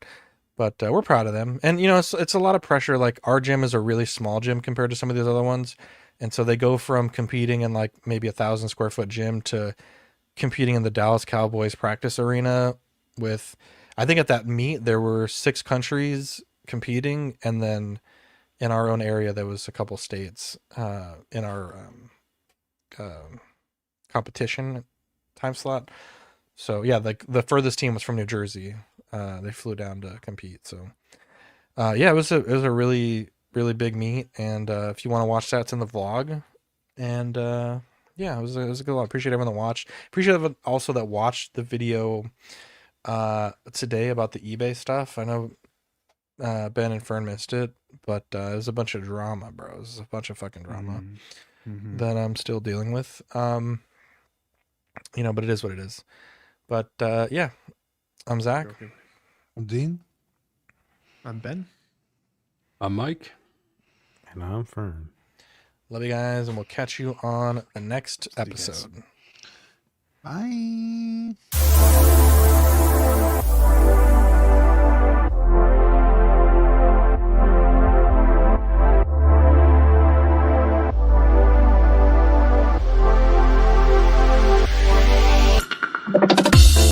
But we're proud of them. And it's a lot of pressure. Like, our gym is a really small gym compared to some of these other ones, and so they go from competing in like maybe 1,000 square foot gym to competing in the Dallas Cowboys practice arena with, I think at that meet there were 6 countries competing, and then in our own area there was a couple states in our competition time slot. So yeah, like the furthest team was from New Jersey. They flew down to compete. So yeah, it was a really big meet, and if you want to watch that, it's in the vlog. And yeah, it was a good one. Appreciate everyone that watched. Appreciate everyone also that watched the video today about the eBay stuff. I know Ben and Fern missed it, but it was a bunch of drama, bro. It was a bunch of fucking drama that I'm still dealing with. But it is what it is. But yeah, I'm Zach. I'm Dean. I'm Ben. I'm Mike. And I'm Fern. Love you guys, and we'll catch you on the next episode. Bye.